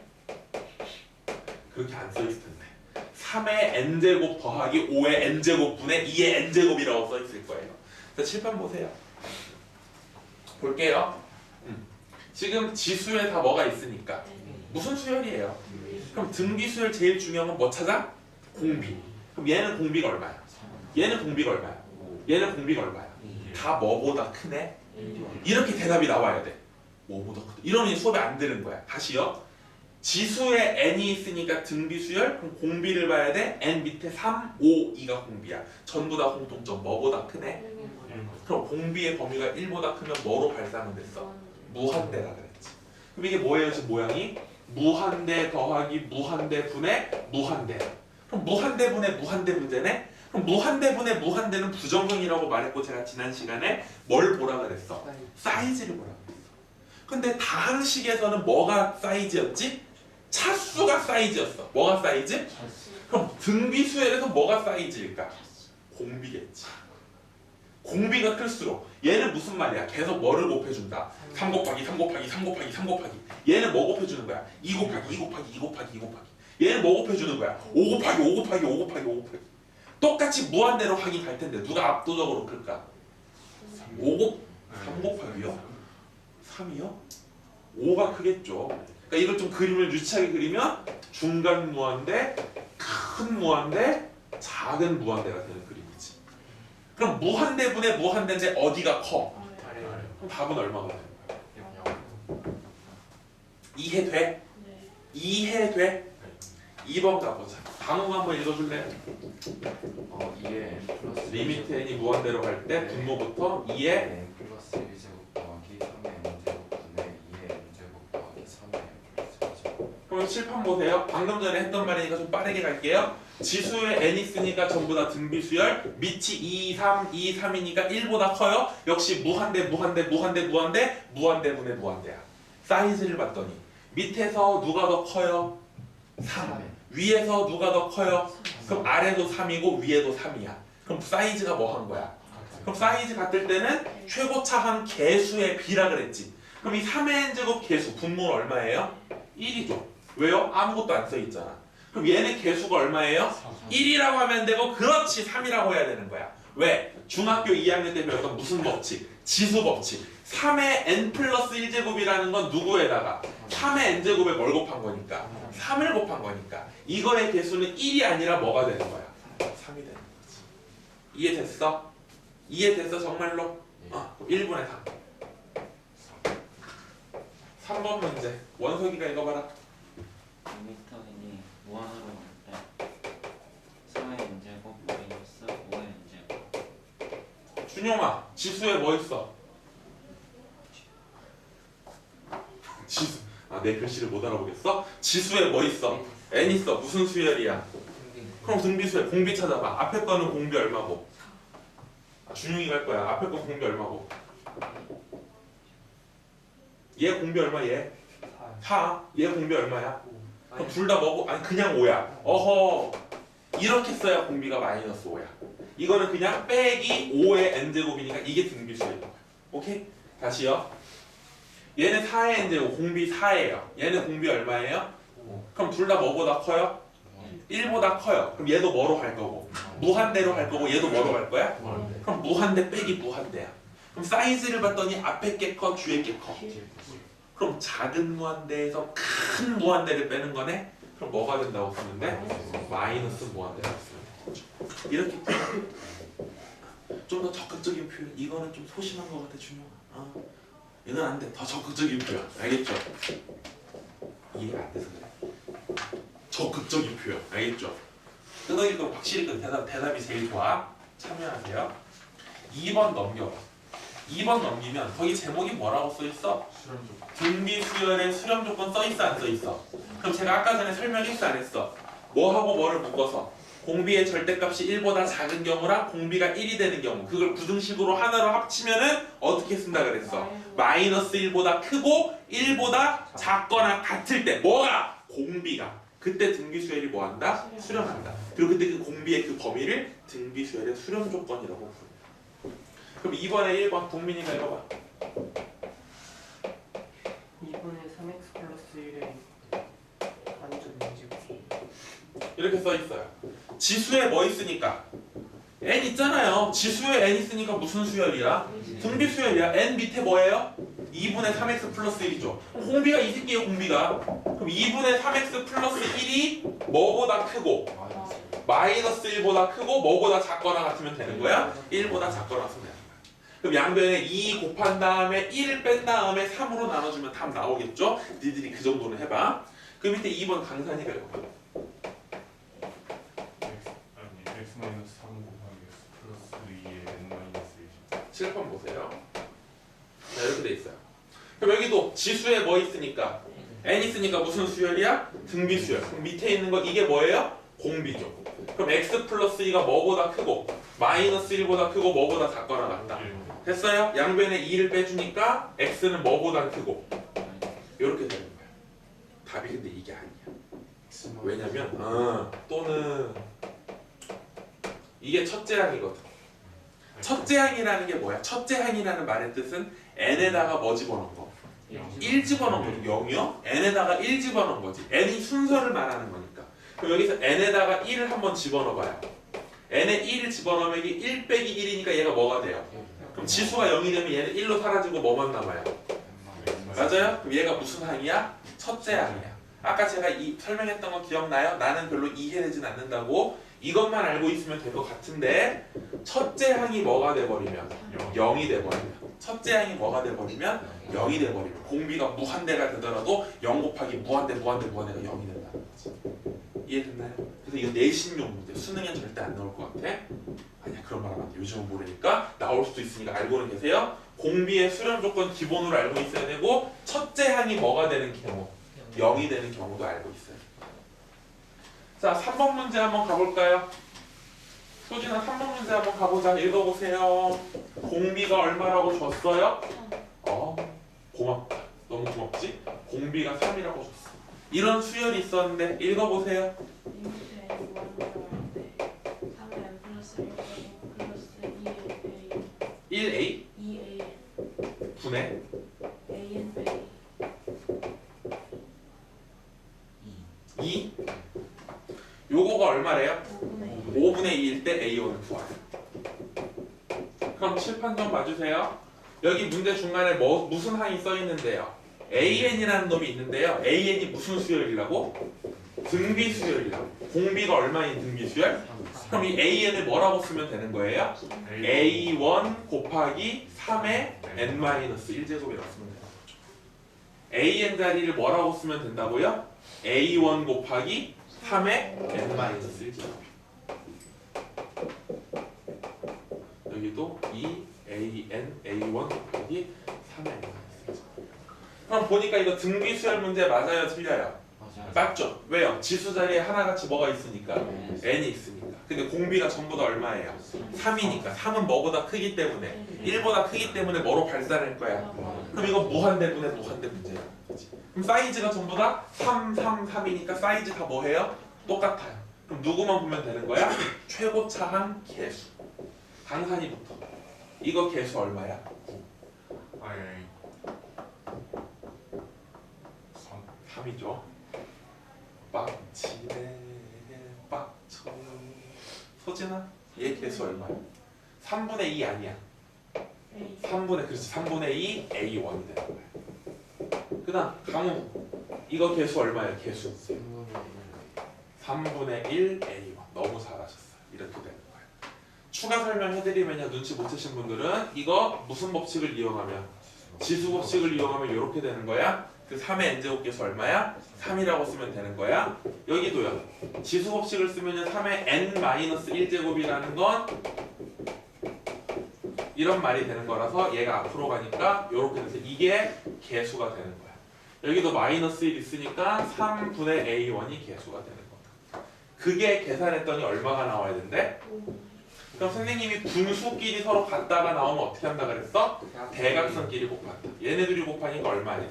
S5: 2.
S1: 그렇게 안 써있을 텐데 3의 n제곱 더하기 5의 n제곱분의 2의 n제곱이라고 써있을 거예요. 자 칠판 보세요. 볼게요. 지금 지수에 다 뭐가 있으니까 무슨 수열이에요? 그럼 등비수열 제일 중요한 건 뭐 찾아? 공비. 그럼 얘는 공비가 얼마야? 얘는 공비가 얼마야? 얘는 공비가 얼마야? 다 뭐보다 크네? 이렇게 대답이 나와야 돼. 뭐보다 크다. 이러면 수업에 안 되는 거야. 다시요. 지수에 n이 있으니까 등비수열, 그럼 공비를 봐야 돼. n 밑에 3, 5, 2가 공비야. 전부 다 공통점. 뭐보다 크네? 그럼 공비의 범위가 1보다 크면 뭐로 발상은 됐어? 무한대라 그랬지. 그럼 이게 뭐예요? 지금 모양이? 무한대 더하기 무한대 분의 무한대. 그럼 무한대 분의 무한대 문제네? 그럼 무한대 분의 무한대는 부정형이라고 말했고 제가 지난 시간에 뭘 보라 그랬어? 사이즈를 보라 그랬어. 근데 다항식에서는 뭐가 사이즈였지? 차수가 사이즈였어. 뭐가 사이즈? 그럼 등비수열에서 뭐가 사이즈일까? 공비겠지. 공비가 클수록 얘는 무슨 말이야? 계속 뭐를 곱해준다. 3 곱하기 3 곱하기 3 곱하기 3 곱하기 얘는 뭐 곱해주는 거야? 2 곱하기 2 곱하기 2 곱하기 2 곱하기 얘는 뭐 곱해주는 거야? 5 곱하기 5 곱하기 5 곱하기 5 곱하기 똑같이 무한대로 하긴 갈 텐데 누가 압도적으로 클까? 5 곱 3 곱하기요? 3이요? 5가 크겠죠. 그러니까 이걸 좀 그림을 유치하게 그리면 중간 무한대, 큰 무한대, 작은 무한대가 되는 그림이지. 그럼 무한대 분의 무한대인데 어디가 커? 그럼 답은 얼마가 되는 거야? 이해돼?
S5: 네.
S1: 이해돼? 2번 가보자. 방금 한번 읽어줄래?
S6: 이게 n 플러스
S1: 리미트 n이 무한대로 갈 때 분모부터 2의
S6: n 플러스 1제곱 더하기 3의 n제곱분의 2의 n제곱 더하기 3의 n 플러스 1제곱.
S1: 그럼 칠판 보세요. 방금 전에 했던 말이니까 좀 빠르게 갈게요. 지수에 n 있으니까 전부 다 등비수열. 밑이 2, 3, 2, 3이니까 1보다 커요. 역시 무한대, 무한대, 무한대, 무한대, 무한대 분의 무한대야. 사이즈를 봤더니 밑에서 누가 더 커요? 3. 위에서 누가 더 커요? 그럼 아래도 3이고 위에도 3이야. 그럼 사이즈가 뭐 한 거야? 그럼 사이즈 같을 때는 최고차 한 개수의 비라 그랬지. 그럼 이 3의 n제곱 개수 분모는 얼마예요? 1이죠. 왜요? 아무것도 안 써있잖아. 그럼 얘는 개수가 얼마예요? 1이라고 하면 되고 그렇지 3이라고 해야 되는 거야. 왜? 중학교 2학년 때 배웠던 무슨 법칙? 지수 법칙. 3의 n 플러스 1제곱이라는 건 누구에다가? 3의 n제곱에 뭘 곱한 거니까? 3을 곱한 거니까. 이거의 개수는 1이 아니라 뭐가 되는 거야? 3이 되는 거지. 이해됐어? 이해됐어 정말로? 1분의 3. 3번 문제. 원석이가 읽어봐라.
S3: 리미터 n이 무한으로 갈 때 4의 n제곱 마이너스 5의 n제곱.
S1: 준용아, 지수에 뭐 있어? 지수. 내 글씨를 못 알아보겠어? 지수에 뭐 있어? n 있어. 무슨 수열이야? 그럼 등비수열. 공비 찾아봐. 앞에 거는 공비 얼마고? 준용이가 할 거야. 앞에 거 공비 얼마고? 얘 공비 얼마? 얘? 4. 얘 공비 얼마야? 그럼 둘 다 뭐고? 아니 그냥 5야. 어허. 이렇게 써야 공비가 마이너스 5야. 이거는 그냥 빼기 5의 n제곱이니까 이게 등비수열인 거야. 오케이? 다시요. 얘는 4의 n제곱, 공비 4예요. 얘는 공비 얼마예요? 그럼 둘 다 뭐보다 커요? 1보다 커요. 그럼 얘도 뭐로 갈 거고? 무한대로 갈 거고 얘도 뭐로 갈 거야? 그럼 무한대 빼기 무한대야. 그럼 사이즈를 봤더니 앞에 게 커, 뒤에 게 커. 그럼 작은 무한대에서 큰 무한대를 빼는 거네? 그럼 뭐가 된다고 쓰면 돼? 마이너스 무한대라고 쓰면 돼. 이렇게 좀 더 적극적인 표현. 이거는 좀 소심한 것 같아 준영아. 이건 안 돼. 더 적극적인 표현. 알겠죠? 이해가 안 돼서 그래. 적극적인 표현. 알겠죠? 끄덕일 거 확실히 대답이 제일 좋아. 참여하세요. 2번 넘겨봐. 2번 넘기면 거기 제목이 뭐라고 써있어? 등비 수열의 수렴 조건 써있어 안 써있어? 그럼 제가 아까 전에 설명했어 안 했어? 뭐하고 뭐를 묶어서 공비의 절대값이 1보다 작은 경우랑 공비가 1이 되는 경우 그걸 부등식으로 하나로 합치면은 어떻게 쓴다 그랬어? 마이너스 1보다 크고 1보다 작거나 같을 때 뭐가? 공비가 그때 등비 수열이 뭐한다? 수렴한다. 그리고 그때 그 공비의 그 범위를 등비 수열의 수렴 조건이라고 부릅니다. 그럼 2번에 1번 국민이가 읽어봐.
S2: 2분의 3x 플러스 1의 완전 n제곱.
S1: 이렇게 써 있어요. 지수에 뭐 있으니까? n 있잖아요. 지수에 n 있으니까 무슨 수열이야? 등비 수열이야. n 밑에 뭐예요? 2분의 3x 플러스 1이죠. 공비가 이 새끼예요. 공비가. 그럼 2분의 3x 플러스 1이 뭐보다 크고 마이너스 1보다 크고 뭐보다 작거나 같으면 되는 거야? 1보다 작거나 쓰면 되는 거야. 그럼 양변에 2 곱한 다음에 1 뺀 다음에 3으로 나눠주면 답 나오겠죠? 니들이 그 정도는 해봐. 그 밑에 2번 강산이가 읽어봐.
S4: x 마이너스 3 곱하기 x 플러스 2의 n 마이너스 1.
S1: 7번 보세요. 자, 이렇게 돼 있어요. 그럼 여기도 지수에 뭐 있으니까? n 있으니까 무슨 수열이야? 등비 수열. 그럼 밑에 있는 거 이게 뭐예요? 공비죠. 그럼 x 플러스 2가 뭐보다 크고 마이너스 1보다 크고 뭐보다 작거나 같다. 됐어요? 양변에 2를 빼주니까 x는 뭐보다 크고 이렇게 되는 거야. 답이 근데 이게 아니야. 왜냐면 또는 이게 첫째 항이거든. 첫째 항이라는 게 뭐야? 첫째 항이라는 말의 뜻은 n에다가 뭐 집어넣은 거? 1 집어넣은 거지. 0이요? n에다가 1 집어넣은 거지. n이 순서를 말하는 거니까. 그럼 여기서 n에다가 1을 한번 집어넣어봐요. n에 1을 집어넣으면 이게 1 빼기 1이니까 얘가 뭐가 돼요? 그럼 지수가 0이 되면 얘는 1로 사라지고 뭐만 남아요? 맞아요? 그럼 얘가 무슨 항이야? 첫째 항이야. 아까 제가 설명했던 거 기억나요? 나는 별로 이해되진 않는다고 이것만 알고 있으면 될 것 같은데 첫째 항이 뭐가 돼버리면 0이 돼버리면 첫째 항이 뭐가 돼버리면 0이 돼버리면 공비가 무한대가 되더라도 0 곱하기 무한대가 0이 된다는 거지. 이해됐나요? 그래서 이거 내신용 문제 수능엔 절대 안 나올 것 같아? 아니야 그런 말 하면 안 돼. 요즘은 모르니까 나올 수도 있으니까 알고는 계세요. 공비의 수렴 조건 기본으로 알고 있어야 되고 첫째 항이 뭐가 되는 경우 0이 되는 경우도 알고 있어요. 자 3번 문제 한번 가볼까요? 소진아 3번 문제 한번 가보자. 읽어보세요. 공비가 얼마라고 줬어요? 고맙다. 너무 고맙지? 공비가 3이라고 줬어. 이런 수열이 있었는데 읽어보세요.
S5: 리미트 n 무한으로 갈 때 3의 n 플러스 1제곱 플러스 2a
S1: 1a
S5: 2a
S1: 분의
S5: an
S1: 2 요거가 얼마래요?
S5: 5분의
S1: 5분의 2일 때 A1을 구하래. 그럼 칠판 좀 봐주세요. 여기 문제 중간에 무슨 항이 써 있는데요? AN이라는 놈이 있는데요. AN이 무슨 수열이라고? 등비 수열이라고. 공비가 얼마인 등비 수열? 그럼 이 AN을 뭐라고 쓰면 되는 거예요? A1 곱하기 3의 N-1제곱이라고 쓰면 되는 거죠. AN 자리를 뭐라고 쓰면 된다고요? A1 곱하기 3의 N-1제곱. 여기도 2AN A1 곱하기 3의 N-1제곱. 그럼 보니까 이거 등비 수열 문제 맞아요? 틀려요?
S3: 맞아요.
S1: 맞죠? 왜요? 지수 자리에 하나같이 뭐가 있으니까?
S3: 네.
S1: n이 있으니까. 근데 공비가 전부 다 얼마예요? 3이니까 3은 뭐보다 크기 때문에 1보다 크기 때문에 뭐로 발산할 거야? 그럼 이거 무한대분의 무한대 문제야. 그럼 사이즈가 전부 다 3, 3, 3이니까 사이즈 다 뭐해요? 똑같아요. 그럼 누구만 보면 되는 거야? 최고차항 개수. 강산이 붙어. 이거 개수 얼마야?
S4: 아이 3
S1: 3이죠. 빡치네 빡쳐. 소진아 얘 개수 얼마야? 3분의 2 아니야. 3분의 2 A1이 되는 거야. 그 다음 강우 이거 개수 얼마야? 개수 3분의 1 A1. 너무 잘하셨어요. 이렇게 되는 거야. 추가 설명해드리면요, 눈치 못 채신 분들은 이거 무슨 법칙을 이용하면? 지수 법칙을 이용하면 이렇게 되는 거야. 그 3의 n제곱 개수 얼마야? 3이라고 쓰면 되는 거야. 여기도요. 지수 법칙을 쓰면 3의 n-1제곱이라는 건 이런 말이 되는 거라서 얘가 앞으로 가니까 이렇게 돼서 이게 개수가 되는 거야. 여기도 마이너스 1 있으니까 3분의 a1이 개수가 되는 거야. 그게 계산했더니 얼마가 나와야 된대? 그럼 선생님이 분수끼리 서로 같다가 나오면 어떻게 한다 그랬어? 대각선끼리 곱한다. 얘네들이 곱하니까 얼마예요?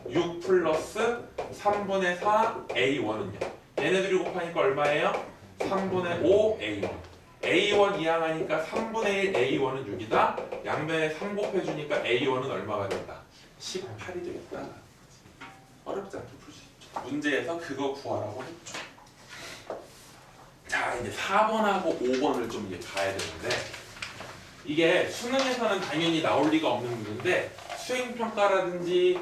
S1: 6 플러스 3분의 4 A1은요. 얘네들이 곱하니까 얼마예요? 3분의 5 A1. A1 이항하니까 3분의 1 A1은 6이다. 양변에 3 곱해주니까 A1은 얼마가 된다? 18이 되겠다. 어렵지 않게 풀 수 있죠. 문제에서 그거 구하라고 했죠. 자, 이제 4번하고 5번을 좀 이제 봐야 되는데, 이게 수능에서는 당연히 나올 리가 없는 문제인데 수행평가라든지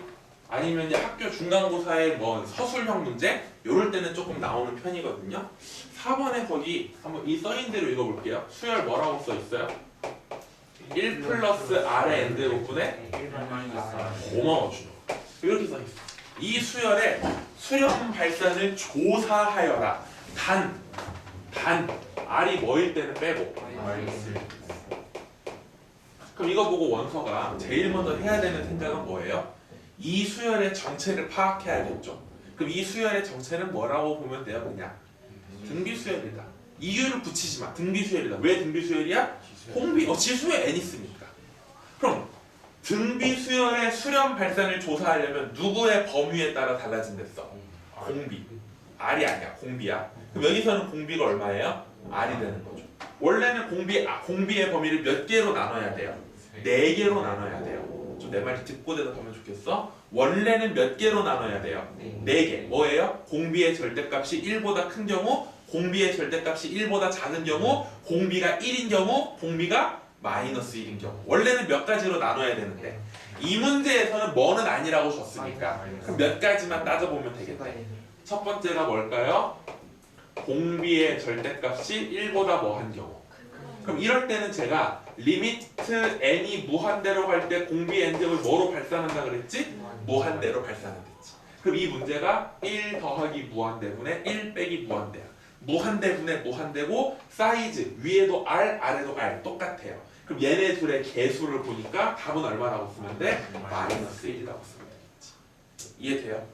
S1: 아니면 이제 학교 중간고사의 뭐 서술형 문제 요럴 때는 조금 나오는 편이거든요. 4번에 거기 한번 이 써인 대로 읽어볼게요. 수열 뭐라고 써 있어요? 1 플러스 R의 n제곱분의 고마워 준호. 이렇게 써 있어. 이 수열에 수렴 발산을 조사하여라. 단 R이 뭐일 때는 빼고. 그럼 이거 보고 원서가 제일 먼저 해야 되는 생각은 뭐예요? 이 수열의 정체를 파악해야겠죠. 그럼 이 수열의 정체는 뭐라고 보면 돼요? 그냥 등비수열이다. 이유를 붙이지 마. 등비수열이다. 왜 등비수열이야? 지수에 n 있으니까. 그럼 등비수열의 수렴 발산을 조사하려면 누구의 범위에 따라 달라진댔어? 공비. R이 아니야. 공비야. 그럼 여기서는 공비가 얼마예요? R이 되는 거죠. 원래는 공비의 범위를 몇 개로 나눠야 돼요? 4개로 나눠야 돼요. 좀 내 말 듣고 대답하면 좋겠어? 원래는 몇 개로 나눠야 돼요? 4개. 뭐예요? 공비의 절대값이 1보다 큰 경우, 공비의 절대값이 1보다 작은 경우, 공비가 1인 경우, 공비가 마이너스 1인 경우. 원래는 몇 가지로 나눠야 되는데 이 문제에서는 뭐는 아니라고 줬으니까 그럼 몇 가지만 따져보면 되겠다. 첫 번째가 뭘까요? 공비의 절대값이 1보다 뭐한 경우. 그럼 이럴 때는 제가 리미트 n이 무한대로 갈 때 공비 n제곱을 뭐로 발산한다 그랬지? 무한대로 발산했지. 그럼 이 문제가 1 더하기 무한대분의 1 빼기 무한대야. 무한대분의 무한대고 사이즈 위에도 R 아래도 R 똑같아요. 그럼 얘네 둘의 개수를 보니까 답은 얼마라고 쓰면 돼? 마이너스 1이라고 쓰면 되겠지. 이해돼요?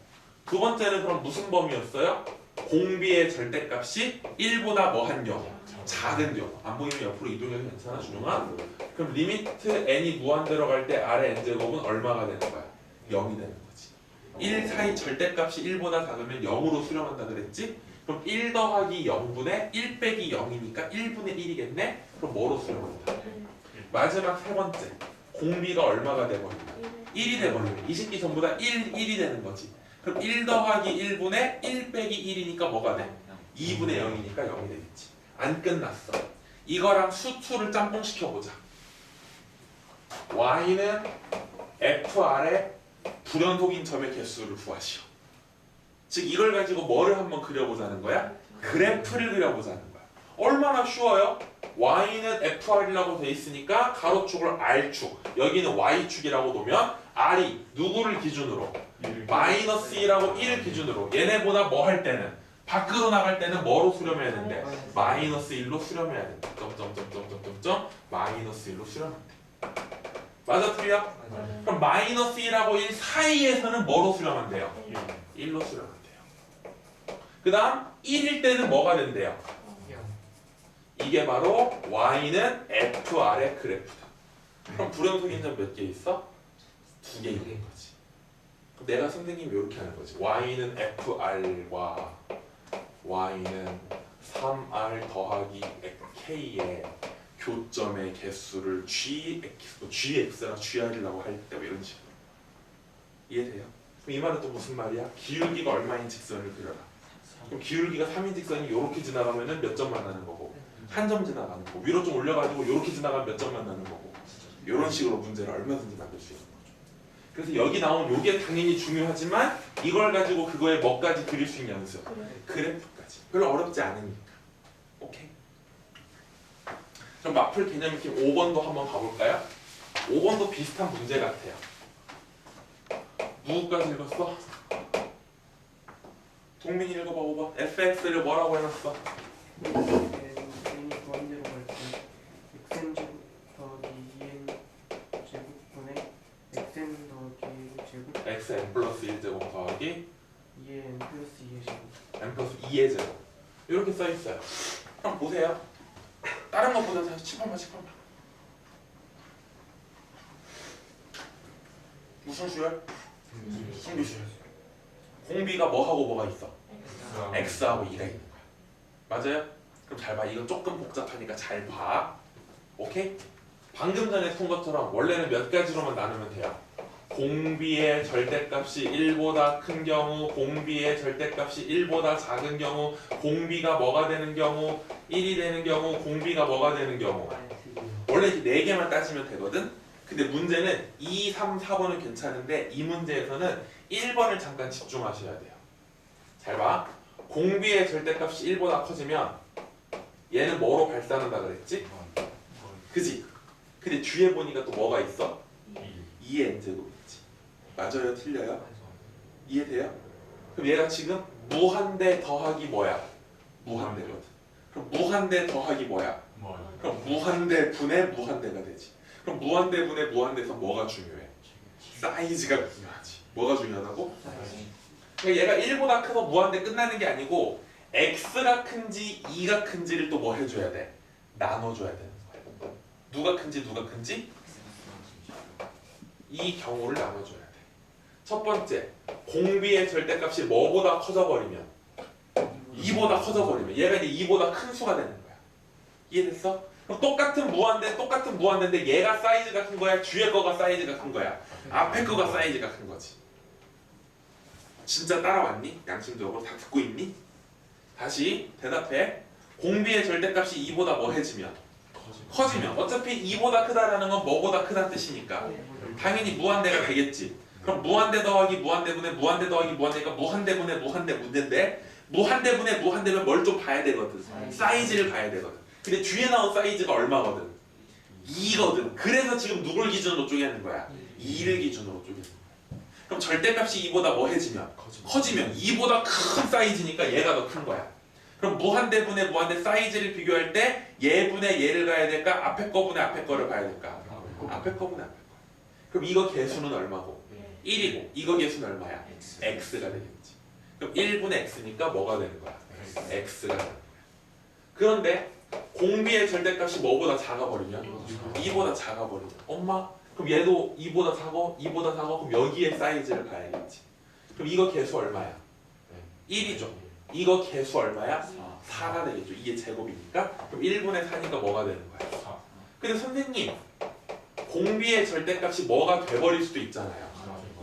S1: 두 번째는 그럼 무슨 범위였어요? 공비의 절대값이 1보다 뭐한 경우? 작은 경우. 안 보이면 옆으로 이동해도 괜찮아, 준영아? 그럼 리미트 n이 무한대로 갈 때 R의 n제곱은 얼마가 되는 거야? 0이 되는 거지. 1 사이 절대값이 1보다 작으면 0으로 수렴한다 그랬지? 그럼 1 더하기 0분의 1 빼기 0이니까 1분의 1이겠네? 그럼 뭐로 수렴한다? 마지막 세 번째. 공비가 얼마가 돼버린다? 1이 돼버리면 이 새끼 전부 다 1, 1이 되는 거지. 그럼 1 더하기 1분의 1 빼기 1이니까 뭐가 돼? 2분의 0이니까 0이 되겠지. 안 끝났어. 이거랑 수투를 짬뽕시켜보자. y는 FR의 불연속인 점의 개수를 구하시오. 즉 이걸 가지고 뭐를 한번 그려보자는 거야? 그래프를 그려보자는 거야. 얼마나 쉬워요? y는 FR이라고 돼 있으니까 가로축을 R축, 여기는 Y축이라고 놓으면 R이 누구를 기준으로? 마이너스 2라고 1을 기준으로. 얘네보다 뭐 할 때는? 밖으로 나갈 때는 뭐로 수렴해야 된대? 마이너스 1로 수렴해야 된다. 점점점점점점 마이너스 1로 수렴한대. 맞아 틀려?
S2: 맞아요.
S1: 그럼 마이너스 1하고 1 사이에서는 뭐로 수렴한대요? 1로 수렴한대요. 그 다음 1일 때는 뭐가 된대요? 이게 바로 y는 FR의 그래프다. 그럼 불연속인 점 몇 개 있어? 2개 있는 거지. 그럼 내가 선생님이 이렇게 하는 거지. y는 FR과 y는 3R 더하기 K의 교점의 개수를 GX랑 GR이라고 할 때 이런 식으로. 이해돼요? 그럼 이 말은 또 무슨 말이야? 기울기가 얼마인 직선을 그려라. 그럼 기울기가 3인 직선이 이렇게 지나가면은 몇 점 만나는 거고, 한 점 지나가는 거고, 위로 좀 올려가지고 이렇게 지나가면 몇 점 만나는 거고, 이런 식으로 문제를 얼마든지 만들 수 있는 거죠. 그래서 여기 나온 요게 당연히 중요하지만 이걸 가지고 그거에 뭐까지 그릴 수 있는 연습? 그래프까지. 별로 어렵지 않으니까. 오케이. 그럼 마플 개념 팀 5번도 한번 가볼까요? 5번도 비슷한 문제 같아요. 누구까지 읽었어? 동민이 읽어봐 5번. fx를 뭐라고 해놨어?
S7: 무한대로 갈 때 xn 제곱 더하기 2n 제곱분의 xn 더하기 1 제곱
S1: xn 플러스 1제곱 더하기
S7: 2n 플러스 2의 제곱
S1: n 플러스 2의 제곱 이렇게 써있어요. 그럼 보세요. 다른 것보다 사실 10번만 10번만 무슨 수열? 신비수열. 공비가 뭐하고 뭐가 있어? x하고 2가 있는 거야. 맞아요? 그럼 잘 봐. 이거 조금 복잡하니까 잘 봐. 오케이? 방금 전에 푼 것처럼 원래는 몇 가지로만 나누면 돼요. 공비의 절대값이 1보다 큰 경우, 공비의 절대값이 1보다 작은 경우, 공비가 뭐가 되는 경우, 1이 되는 경우, 공비가 뭐가 되는 경우. 원래 이렇게 4개만 따지면 되거든? 근데 문제는 2, 3, 4번은 괜찮은데 이 문제에서는 1번을 잠깐 집중하셔야 돼요. 잘 봐. 공비의 절대값이 1보다 커지면 얘는 뭐로 발산한다 그랬지? 그지? 근데 뒤에 보니까 또 뭐가 있어? 2의 n제곱 있지. 맞아요? 틀려요? 이해돼요? 그럼 얘가 지금 무한대 더하기 뭐야? 무한대거든. 그럼 무한대 더하기 뭐야? 그럼 무한대 분의 무한대가 되지. 그럼 무한대 분의 무한대에서 뭐가 중요해? 사이즈가 중요하지. 뭐가 중요하다고? 그러니까 얘가 1보다 커서 무한대 끝나는 게 아니고 x가 큰지 2가 큰지를 또 뭐 해줘야 돼? 나눠줘야 되는 거야. 누가 큰지 누가 큰지? 이 경우를 나눠줘야 돼. 첫 번째, 공비의 절대값이 뭐보다 커져버리면 2보다 커져버리면 얘가 이제 2보다 큰 수가 되는 거야. 이해됐어? 그럼 똑같은 무한대인데 얘가 사이즈가 큰 거야? 뒤에 거가 사이즈가 큰 거야? 앞에 거가 사이즈가 큰 거지. 진짜 따라왔니? 양심적으로 다 듣고 있니? 다시 대답해. 공비의 절대값이 2보다 뭐해지면? 커지면. 어차피 2보다 크다라는 건 뭐보다 크다는 뜻이니까 당연히 무한대가 되겠지. 그럼 무한대 더하기 무한대분의 무한대 더하기 무한대니까 무한대분의 무한대인데 무한대분의 무한대면 뭘 좀 봐야 되거든. 사이즈를 봐야 되거든. 근데 뒤에 나온 사이즈가 얼마거든? 2거든. 그래서 지금 누굴 기준으로 쪼개는 거야? 2를 기준으로 쪼개는 거야. 그럼 절대값이 2보다 뭐해지면? 커지면 2보다 큰 사이즈니까 얘가 더 큰 거야. 그럼 무한대분의 무한대 사이즈를 비교할 때 얘분의 얘를 가야 될까? 앞에 거분의 앞에 거를 봐야 될까? 앞에 거분의 앞에 거. 그럼 이거 개수는 얼마고? 1이고 이거 개수는 얼마야? x가 되겠지. 그럼 1분의 x니까 뭐가 되는 거야? x가 되는 거야. 그런데 공비의 절대값이 뭐보다 작아버리면? 2보다 작아버리면 엄마 그럼 얘도 2보다 작아? 2보다 작아? 그럼 여기에 사이즈를 봐야겠지. 그럼 이거 개수 얼마야? 1이죠. 이거 개수 얼마야? 4가 되겠죠. 이게 제곱이니까. 그럼 1분의 4니까 뭐가 되는 거야? 4. 근데 선생님 공비의 절대값이 뭐가 돼버릴 수도 있잖아요.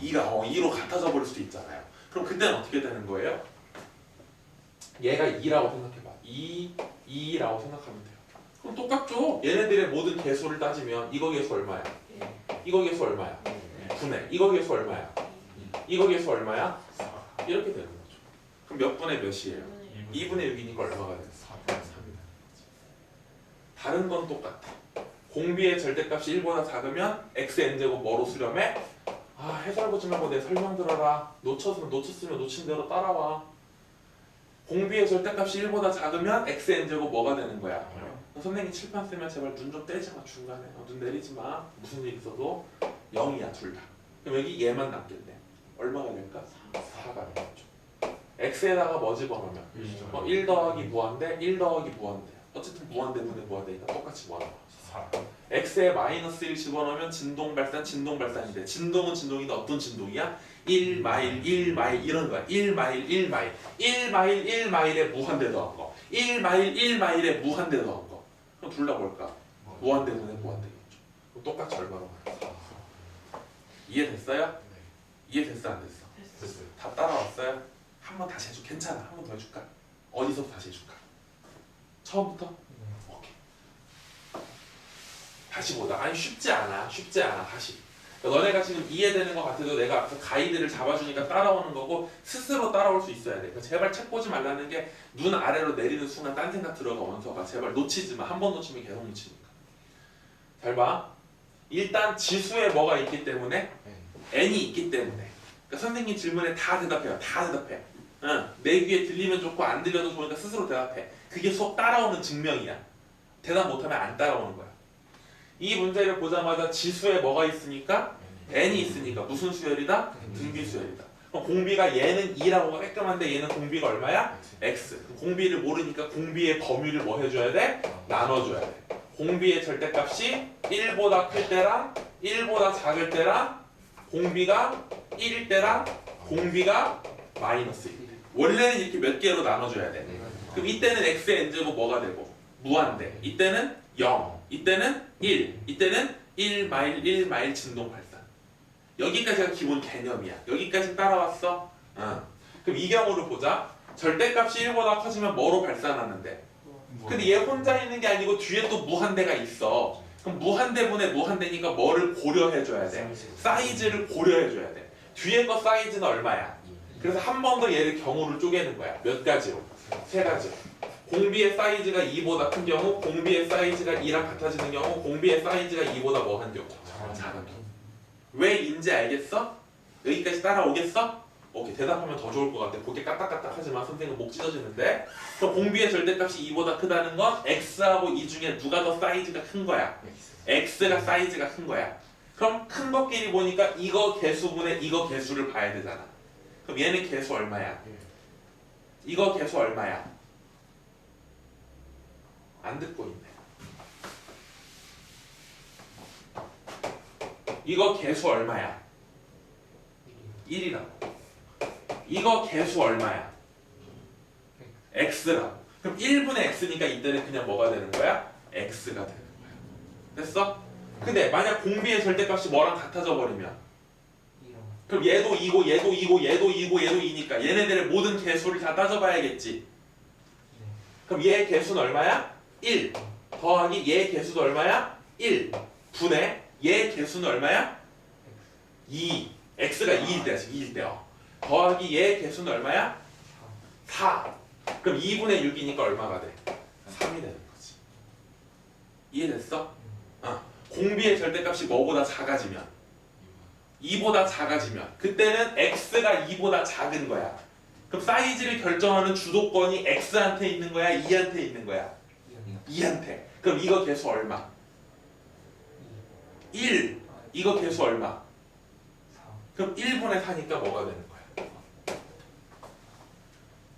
S1: 2가 2로 같아져 버릴 수도 있잖아요. 그럼 그때는 어떻게 되는 거예요? 얘가 2라고 생각해봐. 2라고 생각하면 돼요. 그럼 똑같죠? 얘네들의 모든 개수를 따지면 이거 개수 얼마야? 이거 개수 얼마야? 9네. 이거 개수 얼마야? 이거 개수 얼마야? 이렇게 되는 거죠. 그럼 몇 분의 몇이에요? 2분의 6이니까 얼마가 돼요? 3이다. 다른 건 똑같아. 공비의 절대값이 1보다 작으면 xn제곱 뭐로 수렴해? 아 해설 보지 말고 내 설명 들어라. 놓쳤으면 놓친 대로 따라와. 공비의 절대값이 1보다 작으면 xn제곱 뭐가 되는 거야? 선생님 칠판 쓰면 제발 눈 좀 떼지 마 중간에. 눈 내리지 마. 무슨 일 있어도 0이야 둘 다. 그럼 여기 얘만 남겠네. 얼마가 될까? 4가 되겠죠. x에다가 뭐 집어넣으면 1 더하기 무한대 1 더하기 무한대. 어쨌든 무한대분의 무한대니까 똑같이 무한대.
S4: 4.
S1: x에 마이너스 1 집어넣으면 진동발산이 돼. 진동은 진동인데 어떤 진동이야? 1 마일 1 마일 이런 거야. 1 마일 1 마일 1 마일 1 마일에 무한대 더한 거. 1 마일 1 마일에 무한대 더한 거. 그럼 둘 다 뭘까? 무한대분의 무한대겠죠. 그럼 똑같이 얼마로 가요? 4. 이해됐어요? 이해됐어 안 됐어?
S4: 됐어요.
S1: 다 따라왔어요? 한 번 다시 해줘. 괜찮아. 한 번 더 해줄까? 어디서 다시 해줄까? 처음부터? 오케이. 다시 보자. 아니 쉽지 않아. 다시. 너네가 지금 이해되는 것 같아도 내가 앞에서 가이드를 잡아주니까 따라오는 거고 스스로 따라올 수 있어야 돼. 그러니까 제발 책 보지 말라는 게 눈 아래로 내리는 순간 딴 생각 들어가 원서가. 제발 놓치지 마. 한 번 놓치면 계속 놓치니까. 잘 봐. 일단 지수에 뭐가 있기 때문에 n이 있기 때문에. 그러니까 선생님 질문에 다 대답해요. 다 대답해. 응. 내 귀에 들리면 좋고 안 들려도 좋으니까 스스로 대답해. 그게 수업 따라오는 증명이야. 대답 못하면 안 따라오는 거야. 이 문제를 보자마자 지수에 뭐가 있으니까? n이 있으니까 무슨 수열이다? 등비 수열이다. 그럼 공비가 얘는 2라고 깔끔한데 얘는 공비가 얼마야? x. 공비를 모르니까 공비의 범위를 뭐 해줘야 돼? 나눠줘야 돼. 공비의 절대값이 1보다 클 때랑 1보다 작을 때랑 공비가 1일 때랑 공비가 마이너스 1일 때. 원래는 이렇게 몇 개로 나눠줘야 돼. 그럼 이때는 x의 n제곱 뭐가 되고? 무한대. 이때는 0. 이때는 1. 이때는 1 마일 1 마일 진동 발산. 여기까지가 기본 개념이야. 여기까지 따라왔어? 그럼 이 경우를 보자. 절대값이 1보다 커지면 뭐로 발산하는데? 근데 얘 혼자 있는 게 아니고 뒤에 또 무한대가 있어. 그럼 무한대분의 무한대니까 뭐를 고려해줘야 돼? 사이즈를 고려해줘야 돼. 뒤에 거 사이즈는 얼마야? 그래서 한 번 더 얘를 경우를 쪼개는 거야. 몇 가지로? 3가지로. 공비의 사이즈가 2보다 큰 경우, 공비의 사이즈가 2랑 같아지는 경우, 공비의 사이즈가 2보다 뭐 한 경우? 작은 경우. 왜인지 알겠어? 여기까지 따라오겠어? 오케이, 대답하면 더 좋을 것 같아. 고개 까딱까딱 하지만 선생님 목 찢어지는데. 그럼 공비의 절대값이 2보다 크다는 건 x하고 2 중에 누가 더 사이즈가 큰 거야? x가 사이즈가 큰 거야. 그럼 큰 것끼리 보니까 이거 개수분의 이거 개수를 봐야 되잖아. 그럼 얘는 개수 얼마야? 이거 개수 얼마야? 안 듣고 있네. 이거 개수 얼마야? 1이라고. 이거 개수 얼마야? x라고. 그럼 1분의 x니까 이때는 그냥 뭐가 되는 거야? x가 되는 거야. 됐어? 근데 만약 공비의 절대값이 뭐랑 같아져 버리면 그럼 얘도 2고 얘도 2고 얘도 2고 얘도 2니까 얘네들의 모든 개수를 다 따져봐야겠지. 그럼 얘의 개수는 얼마야? 1 더하기 얘의 개수도 얼마야? 1 분의 얘의 개수는 얼마야? 2 x가 2일 때야 지금 2일 때요. 더하기 얘의 개수는 얼마야? 4 그럼 2분의 6이니까 얼마가 돼? 3이 되는 거지. 이해됐어? 공비의 절대값이 뭐보다 작아지면 2보다 작아지면 그때는 x가 2보다 작은 거야. 그럼 사이즈를 결정하는 주도권이 x한테 있는 거야? 2한테 있는 거야? 2한테. 그럼 이거 개수 얼마? 1. 이거 개수 얼마? 그럼 1분의 4니까 뭐가 되는 거야?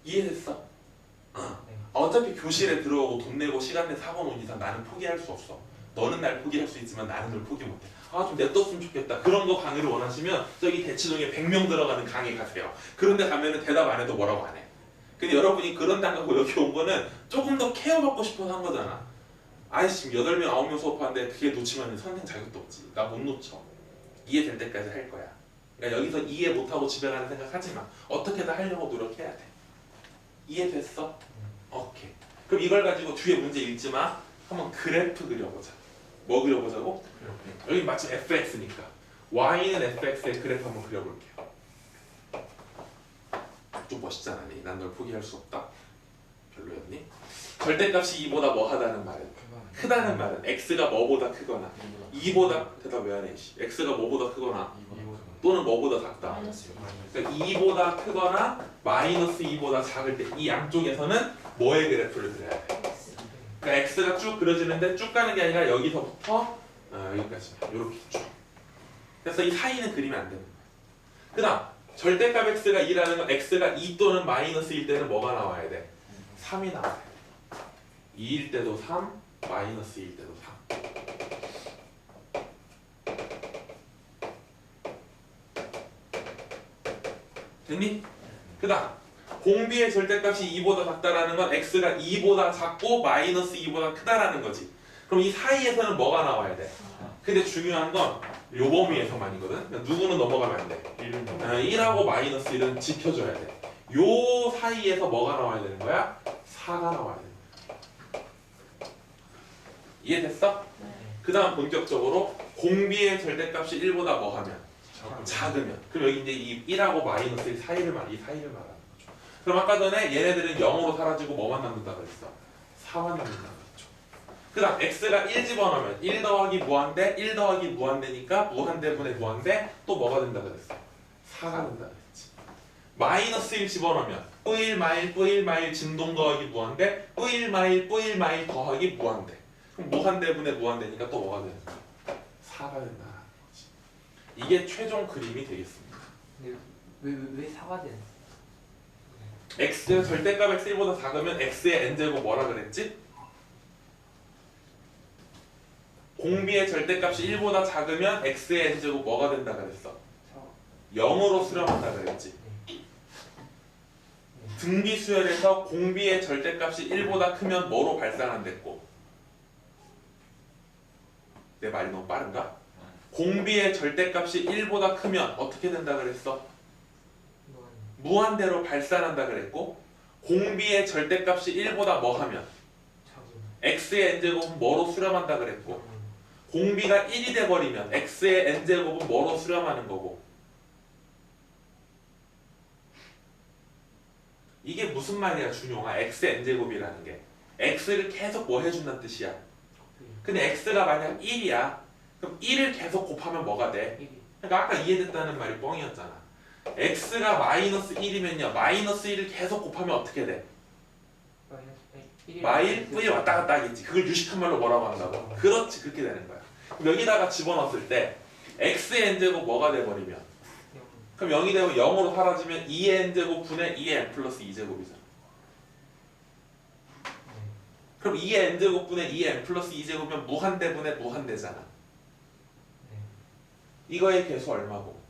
S1: 이해됐어? 어차피 교실에 들어오고 돈 내고 시간 내 사고 놓은 이상 나는 포기할 수 없어. 너는 날 포기할 수 있지만 나는 널 포기 못해. 아 좀 냅뒀으면 좋겠다. 그런 거 강의를 원하시면 저기 대치동에 100명 들어가는 강의 가세요. 그런데 가면은 대답 안 해도 뭐라고 안 해. 근데 여러분이 그런 데 안 가고 여기 온 거는 조금 더 케어받고 싶어서 한 거잖아. 아이씨 지금 8명 9명 수업하는데 그게 놓치면 선생 자격도 없지. 나 못 놓쳐. 이해될 때까지 할 거야. 그러니까 여기서 이해 못하고 집에 가는 생각하지 마. 어떻게든 하려고 노력해야 돼. 이해됐어? 오케이. 그럼 이걸 가지고 뒤에 문제 읽지 마. 한번 그래프 그려보자. 뭐 그려보자고? 여기 마침 fx니까 y는 fx의 그래프 한번 그려볼게요. 좀 멋있잖아. 난 널 포기할 수 없다. 별로였니? 절대값이 2보다 뭐 하다는 말은? 크다는 말은 x가 뭐보다 크거나 2보다 대답 왜 안 해? x가 뭐보다 크거나 또는 뭐보다 작다.
S5: 마이너스
S1: 그러니까 2보다 크거나 마이너스 2보다 작을 때 이 양쪽에서는 뭐의 그래프를 그려야 돼?
S5: X.
S1: 그러니까 x가 쭉 그려지는데 쭉 가는 게 아니라 여기서부터 여기까지 이렇게 쭉. 그래서 이 사이는 그리면 안 되는 거야. 그 다음 절대값 x가 2라는 건 x가 2 또는 마이너스 1 때는 뭐가 나와야 돼? 3이 나와야 돼. 2일 때도 3, 마이너스 1일 때도 3. 됐니? 그 다음 공비의 절대값이 2보다 작다라는 건 x가 2보다 작고 마이너스 2보다 크다라는 거지. 그럼 이 사이에서는 뭐가 나와야 돼? 근데 중요한 건 요 범위에서만이거든. 그러니까 누구는 넘어가면 안 돼. 1하고 마이너스 1은 지켜줘야 돼. 요 사이에서 뭐가 나와야 되는 거야? 4가 나와야 되는 거야. 이해됐어?
S5: 네.
S1: 그 다음 본격적으로 공비의 절대값이 1보다 뭐 하면? 작으면. 그럼 여기 이제 이 1하고 마이너스 1 사이를 이 사이를 말하는 거죠. 그럼 아까 전에 얘네들은 0으로 사라지고 뭐만 남는다고 했어? 4만 남는다고 했죠. 그 다음 x가 1 집어넣으면 1 더하기 무한대 1 더하기 무한대니까 무한대분의 무한대 또 뭐가 된다고 그랬어? 4가 된다고 그랬지. 마이너스 1 집어넣으면 뿌일 마일 진동 더하기 무한대 뿌일 마일 더하기 무한대. 그럼 무한대분의 무한대니까 또 뭐가 되는 거야? 4가 된다는 거지. 이게 최종 그림이 되겠습니다.
S2: 근데 왜 사가 되는?
S1: x 절대값 x 1보다 작으면 x의 n제곱 뭐라 그랬지? 공비의 절대값이 1보다 작으면 x의 n제곱 뭐가 된다 그랬어? 0으로 수렴한다 그랬지. 등비수열에서 공비의 절대값이 1보다 크면 뭐로 발산한댔고? 내 말이 너무 빠른가? 공비의 절대값이 1보다 크면 어떻게 된다 그랬어? 무한대로 발산한다 그랬고 공비의 절대값이 1보다 뭐 하면? x의 n제곱은 뭐로 수렴한다 그랬고 공비가 1이 돼버리면 x의 n제곱은 뭐로 수렴하는 거고 이게 무슨 말이야 준용아? x의 n제곱이라는 게 x를 계속 뭐 해준다는 뜻이야. 근데 x가 만약 1이야 그럼 1을 계속 곱하면 뭐가 돼? 그러니까 아까 이해됐다는 말이 뻥이었잖아. x가 마이너스 1이면요 마이너스 1을 계속 곱하면 어떻게 돼? 마일 뿌이 왔다 갔다 하겠지. 그걸 유식한 말로 뭐라고 한다고? 그렇지 그렇게 되는 거야. 그럼 여기다가 집어넣었을 때 x의 n제곱 뭐가 돼버리면 그럼 0이 되고 0으로 사라지면 2의 n제곱 분의 2의 n 플러스 2제곱이잖아. 그럼 2의 n제곱 분의 2의 n 플러스 2제곱이면 무한대 분의 무한대잖아. 이거의 개수 얼마고?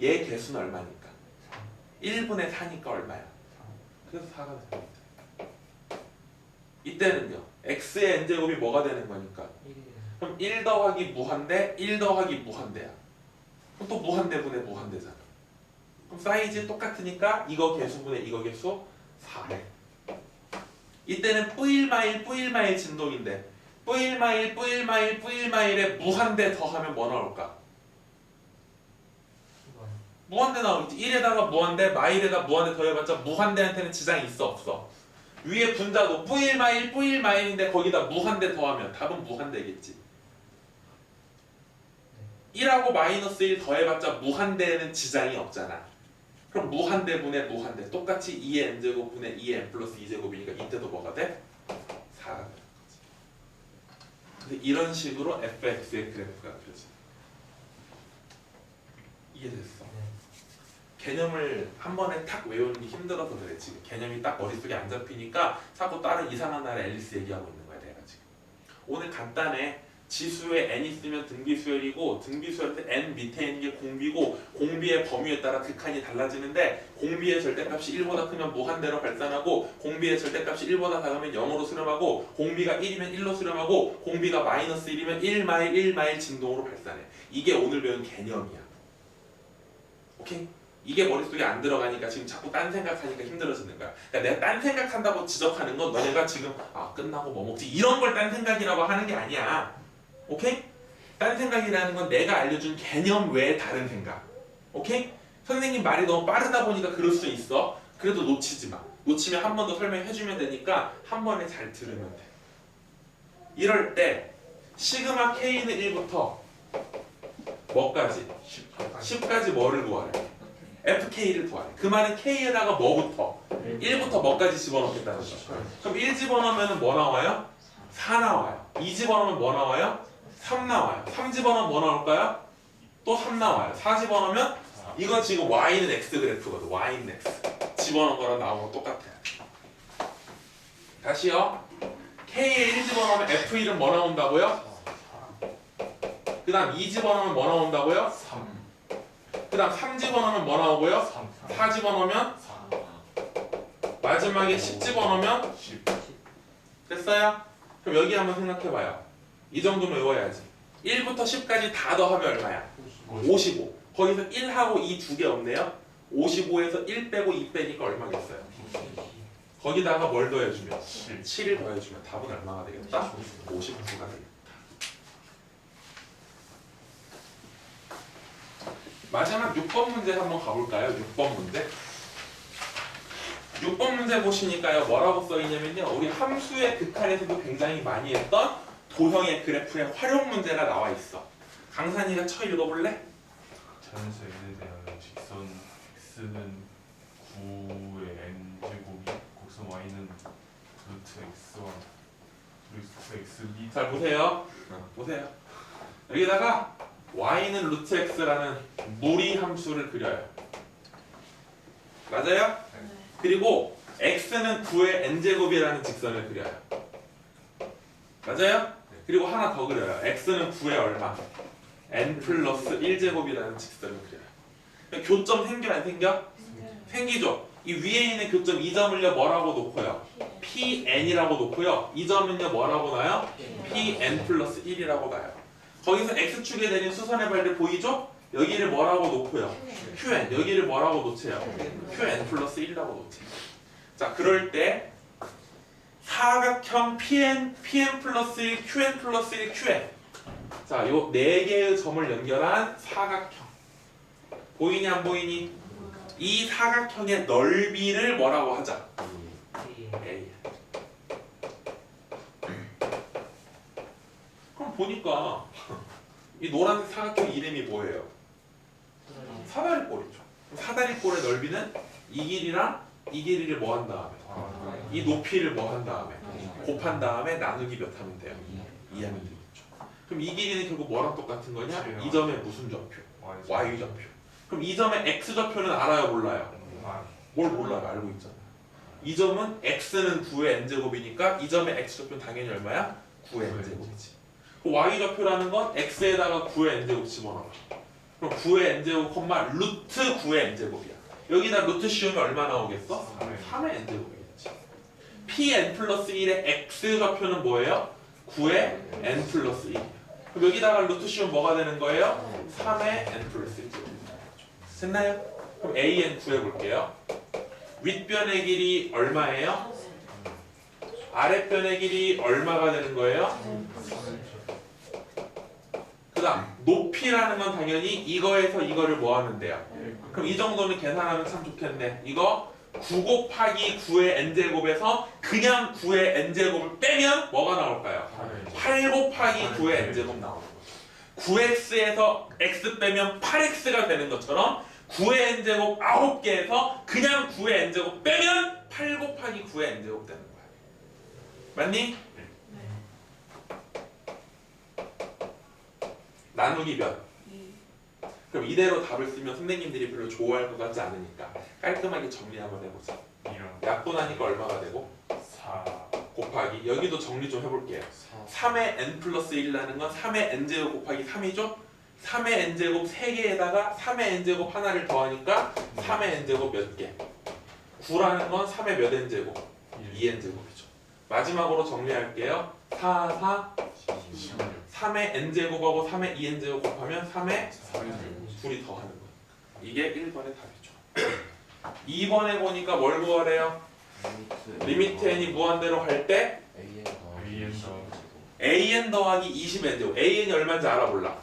S1: 얘 개수는 얼마니까? 1분의 4니까 얼마야? 그래서 4가 됩니다. 이때는요 x의 n제곱이 뭐가 되는 거니까? 그럼 1 더하기 무한대 1 더하기 무한대야. 그럼 또 무한대분의 무한대잖아. 그럼 사이즈 똑같으니까 이거 개수분의 이거 개수 4래. 이때는 뿌일마일 진동인데 뿌일마일에 무한대 더하면 뭐 나올까? 무한대 나오겠지. 1에다가 무한대 마일에다 무한대 더해봤자 무한대한테는 지장이 있어 없어? 위에 분자도 뿌일마일인데 거기다 무한대 더하면 답은 무한대겠지. 1하고 마이너스 1 더해봤자 무한대에는 지장이 없잖아. 그럼 무한대분의 무한대 똑같이 2의 n제곱 분의 2의 n 플러스 2제곱이니까 이때도 뭐가 돼? 4가 되는 거지. 근데 이런 식으로 fx의 그래프가 그려져. 이해됐어? 개념을 한 번에 탁 외우는 게 힘들어서 그래. 지금 개념이 딱 머릿속에 안 잡히니까 자꾸 다른 이상한 나라 앨리스 얘기하고 있는 거야 내가 지금. 오늘 간단해. 지수에 n 있으면 등비수열이고 등비수열 때 n 밑에 있는 게 공비고 공비의 범위에 따라 극한이 달라지는데 공비의 절대값이 1보다 크면 무한대로 발산하고 공비의 절대값이 1보다 작으면 0으로 수렴하고 공비가 1이면 1로 수렴하고 공비가 마이너스 1이면 1마일 1마일 진동으로 발산해. 이게 오늘 배운 개념이야. 오케이? 이게 머릿속에 안 들어가니까 지금 자꾸 딴 생각하니까 힘들어지는 거야. 그러니까 내가 딴 생각한다고 지적하는 건 너네가 지금 끝나고 뭐 먹지 이런 걸 딴 생각이라고 하는 게 아니야. 오케이? 딴 생각이라는 건 내가 알려준 개념 외에 다른 생각. 오케이? 선생님 말이 너무 빠르다 보니까 그럴 수 있어. 그래도 놓치지 마. 놓치면 한 번 더 설명해주면 되니까 한 번에 잘 들으면 돼. 이럴 때 시그마 K는 1부터 뭐까지? 10까지 뭐를 구하래? FK를 구하래. 그 말은 K에다가 뭐부터? 1부터 뭐까지 집어넣겠다는 거죠. 그럼 1 집어넣으면 뭐 나와요? 4 나와요. 2 집어넣으면 뭐 나와요? 3 나와요. 3 집어넣으면 뭐 나올까요? 또 3 나와요. 4 집어넣으면 이건 지금 Y는 X 그래프거든. Y는 X. 집어넣은 거랑 나온 거 똑같아요. 다시요. K에 1 집어넣으면 F1은 뭐 나온다고요? 그 다음 2 집어넣으면 뭐 나온다고요?
S4: 3
S1: 그 다음 3 집어넣으면 뭐 나오고요? 4 집어넣으면
S4: 4
S1: 마지막에 10 집어넣으면
S4: 10
S1: 됐어요? 그럼 여기 한번 생각해봐요. 이 정도면 외워야지. 1부터 10까지 다 더하면 얼마야? 55. 거기서 1하고 2 두 개 없네요? 55에서 1 빼고 2 빼니까 얼마겠어요? 거기다가 뭘 더해주면? 7을 더해주면 답은 얼마가 되겠다? 59가 되겠다. 마지막 6번 문제 한번 가볼까요? 6번 문제. 6번 문제 보시니까요. 뭐라고 써있냐면요. 우리 함수의 극한에서도 굉장히 많이 했던 도형의 그래프의 활용 문제가 나와 있어. 강산이가 쳐 읽어볼래?
S4: 자연수 n에 대한 직선 x는 9의 n 제곱이 곡선 y는 루트 x와 루트 xb.
S1: 잘 보세요. 보세요. 여기다가 y는 루트 x라는 무리 함수를 그려요. 맞아요?
S5: 네.
S1: 그리고 x는 9의 n제곱이라는 직선을 그려요. 맞아요? 그리고 하나 더 그려요. x는 9의 얼마? n 플러스 1제곱이라는 직선을 그려요. 교점 생겨 안 생겨? 생기죠. 이 위에 있는 교점 이 점을요 뭐라고 놓고요? pn이라고 놓고요. 이 점은요 뭐라고 놔요? pn 플러스 1이라고 놔요. 거기서 x축에 내린 수선의 발들 보이죠? 여기를 뭐라고 놓고요? qn. 여기를 뭐라고 놓세요? qn 플러스 1이라고 놓세요. 자, 그럴 때 사각형 pn 플러스 1, qn 플러스 1, qn. 자, 요 네 개의 점을 연결한 사각형. 보이니 안 보이니? 이 사각형의 넓이를 뭐라고 하자? A. 그럼 보니까 이 노란색 사각형 이름이 뭐예요? 사다리꼴이죠. 사다리꼴의 넓이는 이 길이랑 이 길이를 뭐 한 다음에 이 높이를 뭐 한 다음에 곱한 다음에 나누기 몇 하면 돼요? 2 하면 되겠죠. 그럼 이 길이는 결국 뭐랑 똑같은 거냐? 이 점의 무슨 좌표? y 좌표. 그럼 이 점의 x 좌표는 알아요, 몰라요? 뭘 몰라요? 알고 있잖아요. 이 점은 x는 9의 n제곱이니까 이 점의 x 좌표는 당연히 얼마야? 9의 n제곱이지. 그 y 좌표라는 건 x에다가 9의 n제곱 집어넣어. 그럼 9의 n제곱 콤마 루트 9의 n제곱이야. 여기다 루트 씌우면 얼마 나오겠어? 3의 n제곱이겠지. pn 플러스 1의 x 좌표는 뭐예요? 9의 n 플러스 1. 그럼 여기다가 루트 씌우면 뭐가 되는 거예요? 3의 n 플러스 1. 됐나요? 그럼 an 구해볼게요. 윗변의 길이 얼마예요? 아랫변의 길이 얼마가 되는 거예요? 그 다음 높이라는 건 당연히 이거에서 이거를 뭐 하면 돼요? 그럼 이 정도는 계산하면 참 좋겠네. 이거 9 곱하기 9의 n제곱에서 그냥 9의 n제곱을 빼면 뭐가 나올까요? 8 곱하기 9의 n제곱 나오는 거죠. 9x에서 x 빼면 8x가 되는 것처럼 9의 n제곱 9개에서 그냥 9의 n제곱 빼면 8 곱하기 9의 n제곱 되는 거야. 맞니? 나누기 몇? 그럼 이대로 답을 쓰면 선생님들이 별로 좋아할 것 같지 않으니까 깔끔하게 정리 한번 해보자. 약분하니까 얼마가 되고?
S4: 4
S1: 곱하기 여기도 정리 좀 해볼게요. 3의 n 플러스 1이라는 건 3의 n제곱 곱하기 3이죠? 3의 n제곱 3개에다가 3의 n제곱 하나를 더하니까 3의 n제곱 몇 개? 9라는 건 3의 몇 n제곱? 2n제곱이죠. 마지막으로 정리할게요. 4, 3의 n제곱하고 3의 2n제곱 곱하면 3의 둘이 더하는 거예요. 이게 1번의 답이죠. 2번에 보니까 뭘 구하래요? 리미트 n이 무한대로 갈 때 an 더하기 20n제곱. an이 얼마인지 알아볼라.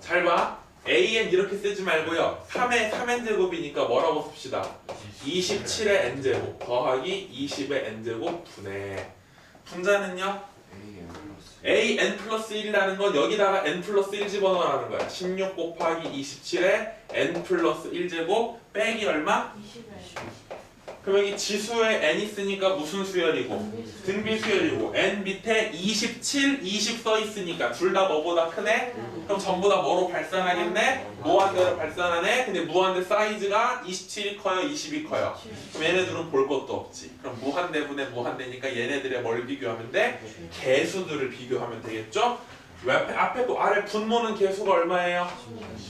S1: 잘 봐. an 이렇게 쓰지 말고요. 3의 3n제곱이니까 뭐라고 씁시다. 27의 n제곱 더하기 20의 n제곱 분의 분자는요? an 플러스 1이라는 건 여기다가 n 플러스 1 집어넣으라는 거야. 16 곱하기 27의 n 플러스 1제곱 빼기 얼마?
S5: 20에
S1: 그럼 여기 지수에 n 있으니까 무슨 수열이고? 등비 수열이고 n 밑에 27, 20 써 있으니까 둘 다 뭐보다 크네? 그럼 전부 다 뭐로 발산하겠네? 무한대로 발산하네? 근데 무한대 사이즈가 27이 커요? 20이 커요? 그럼 얘네들은 볼 것도 없지. 그럼 무한대분의 무한대니까 얘네들의 뭘 비교하면 돼? 개수들을 비교하면 되겠죠? 왜 앞에 또 아래 분모는 개수가 얼마예요?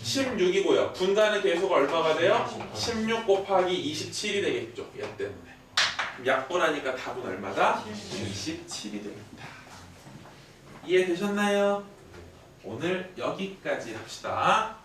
S1: 16이고요. 분자는 개수가 얼마가 돼요? 16 곱하기 27이 되겠죠. 얘 때문에. 약분하니까 답은 얼마다? 27이 됩니다. 이해되셨나요? 오늘 여기까지 합시다.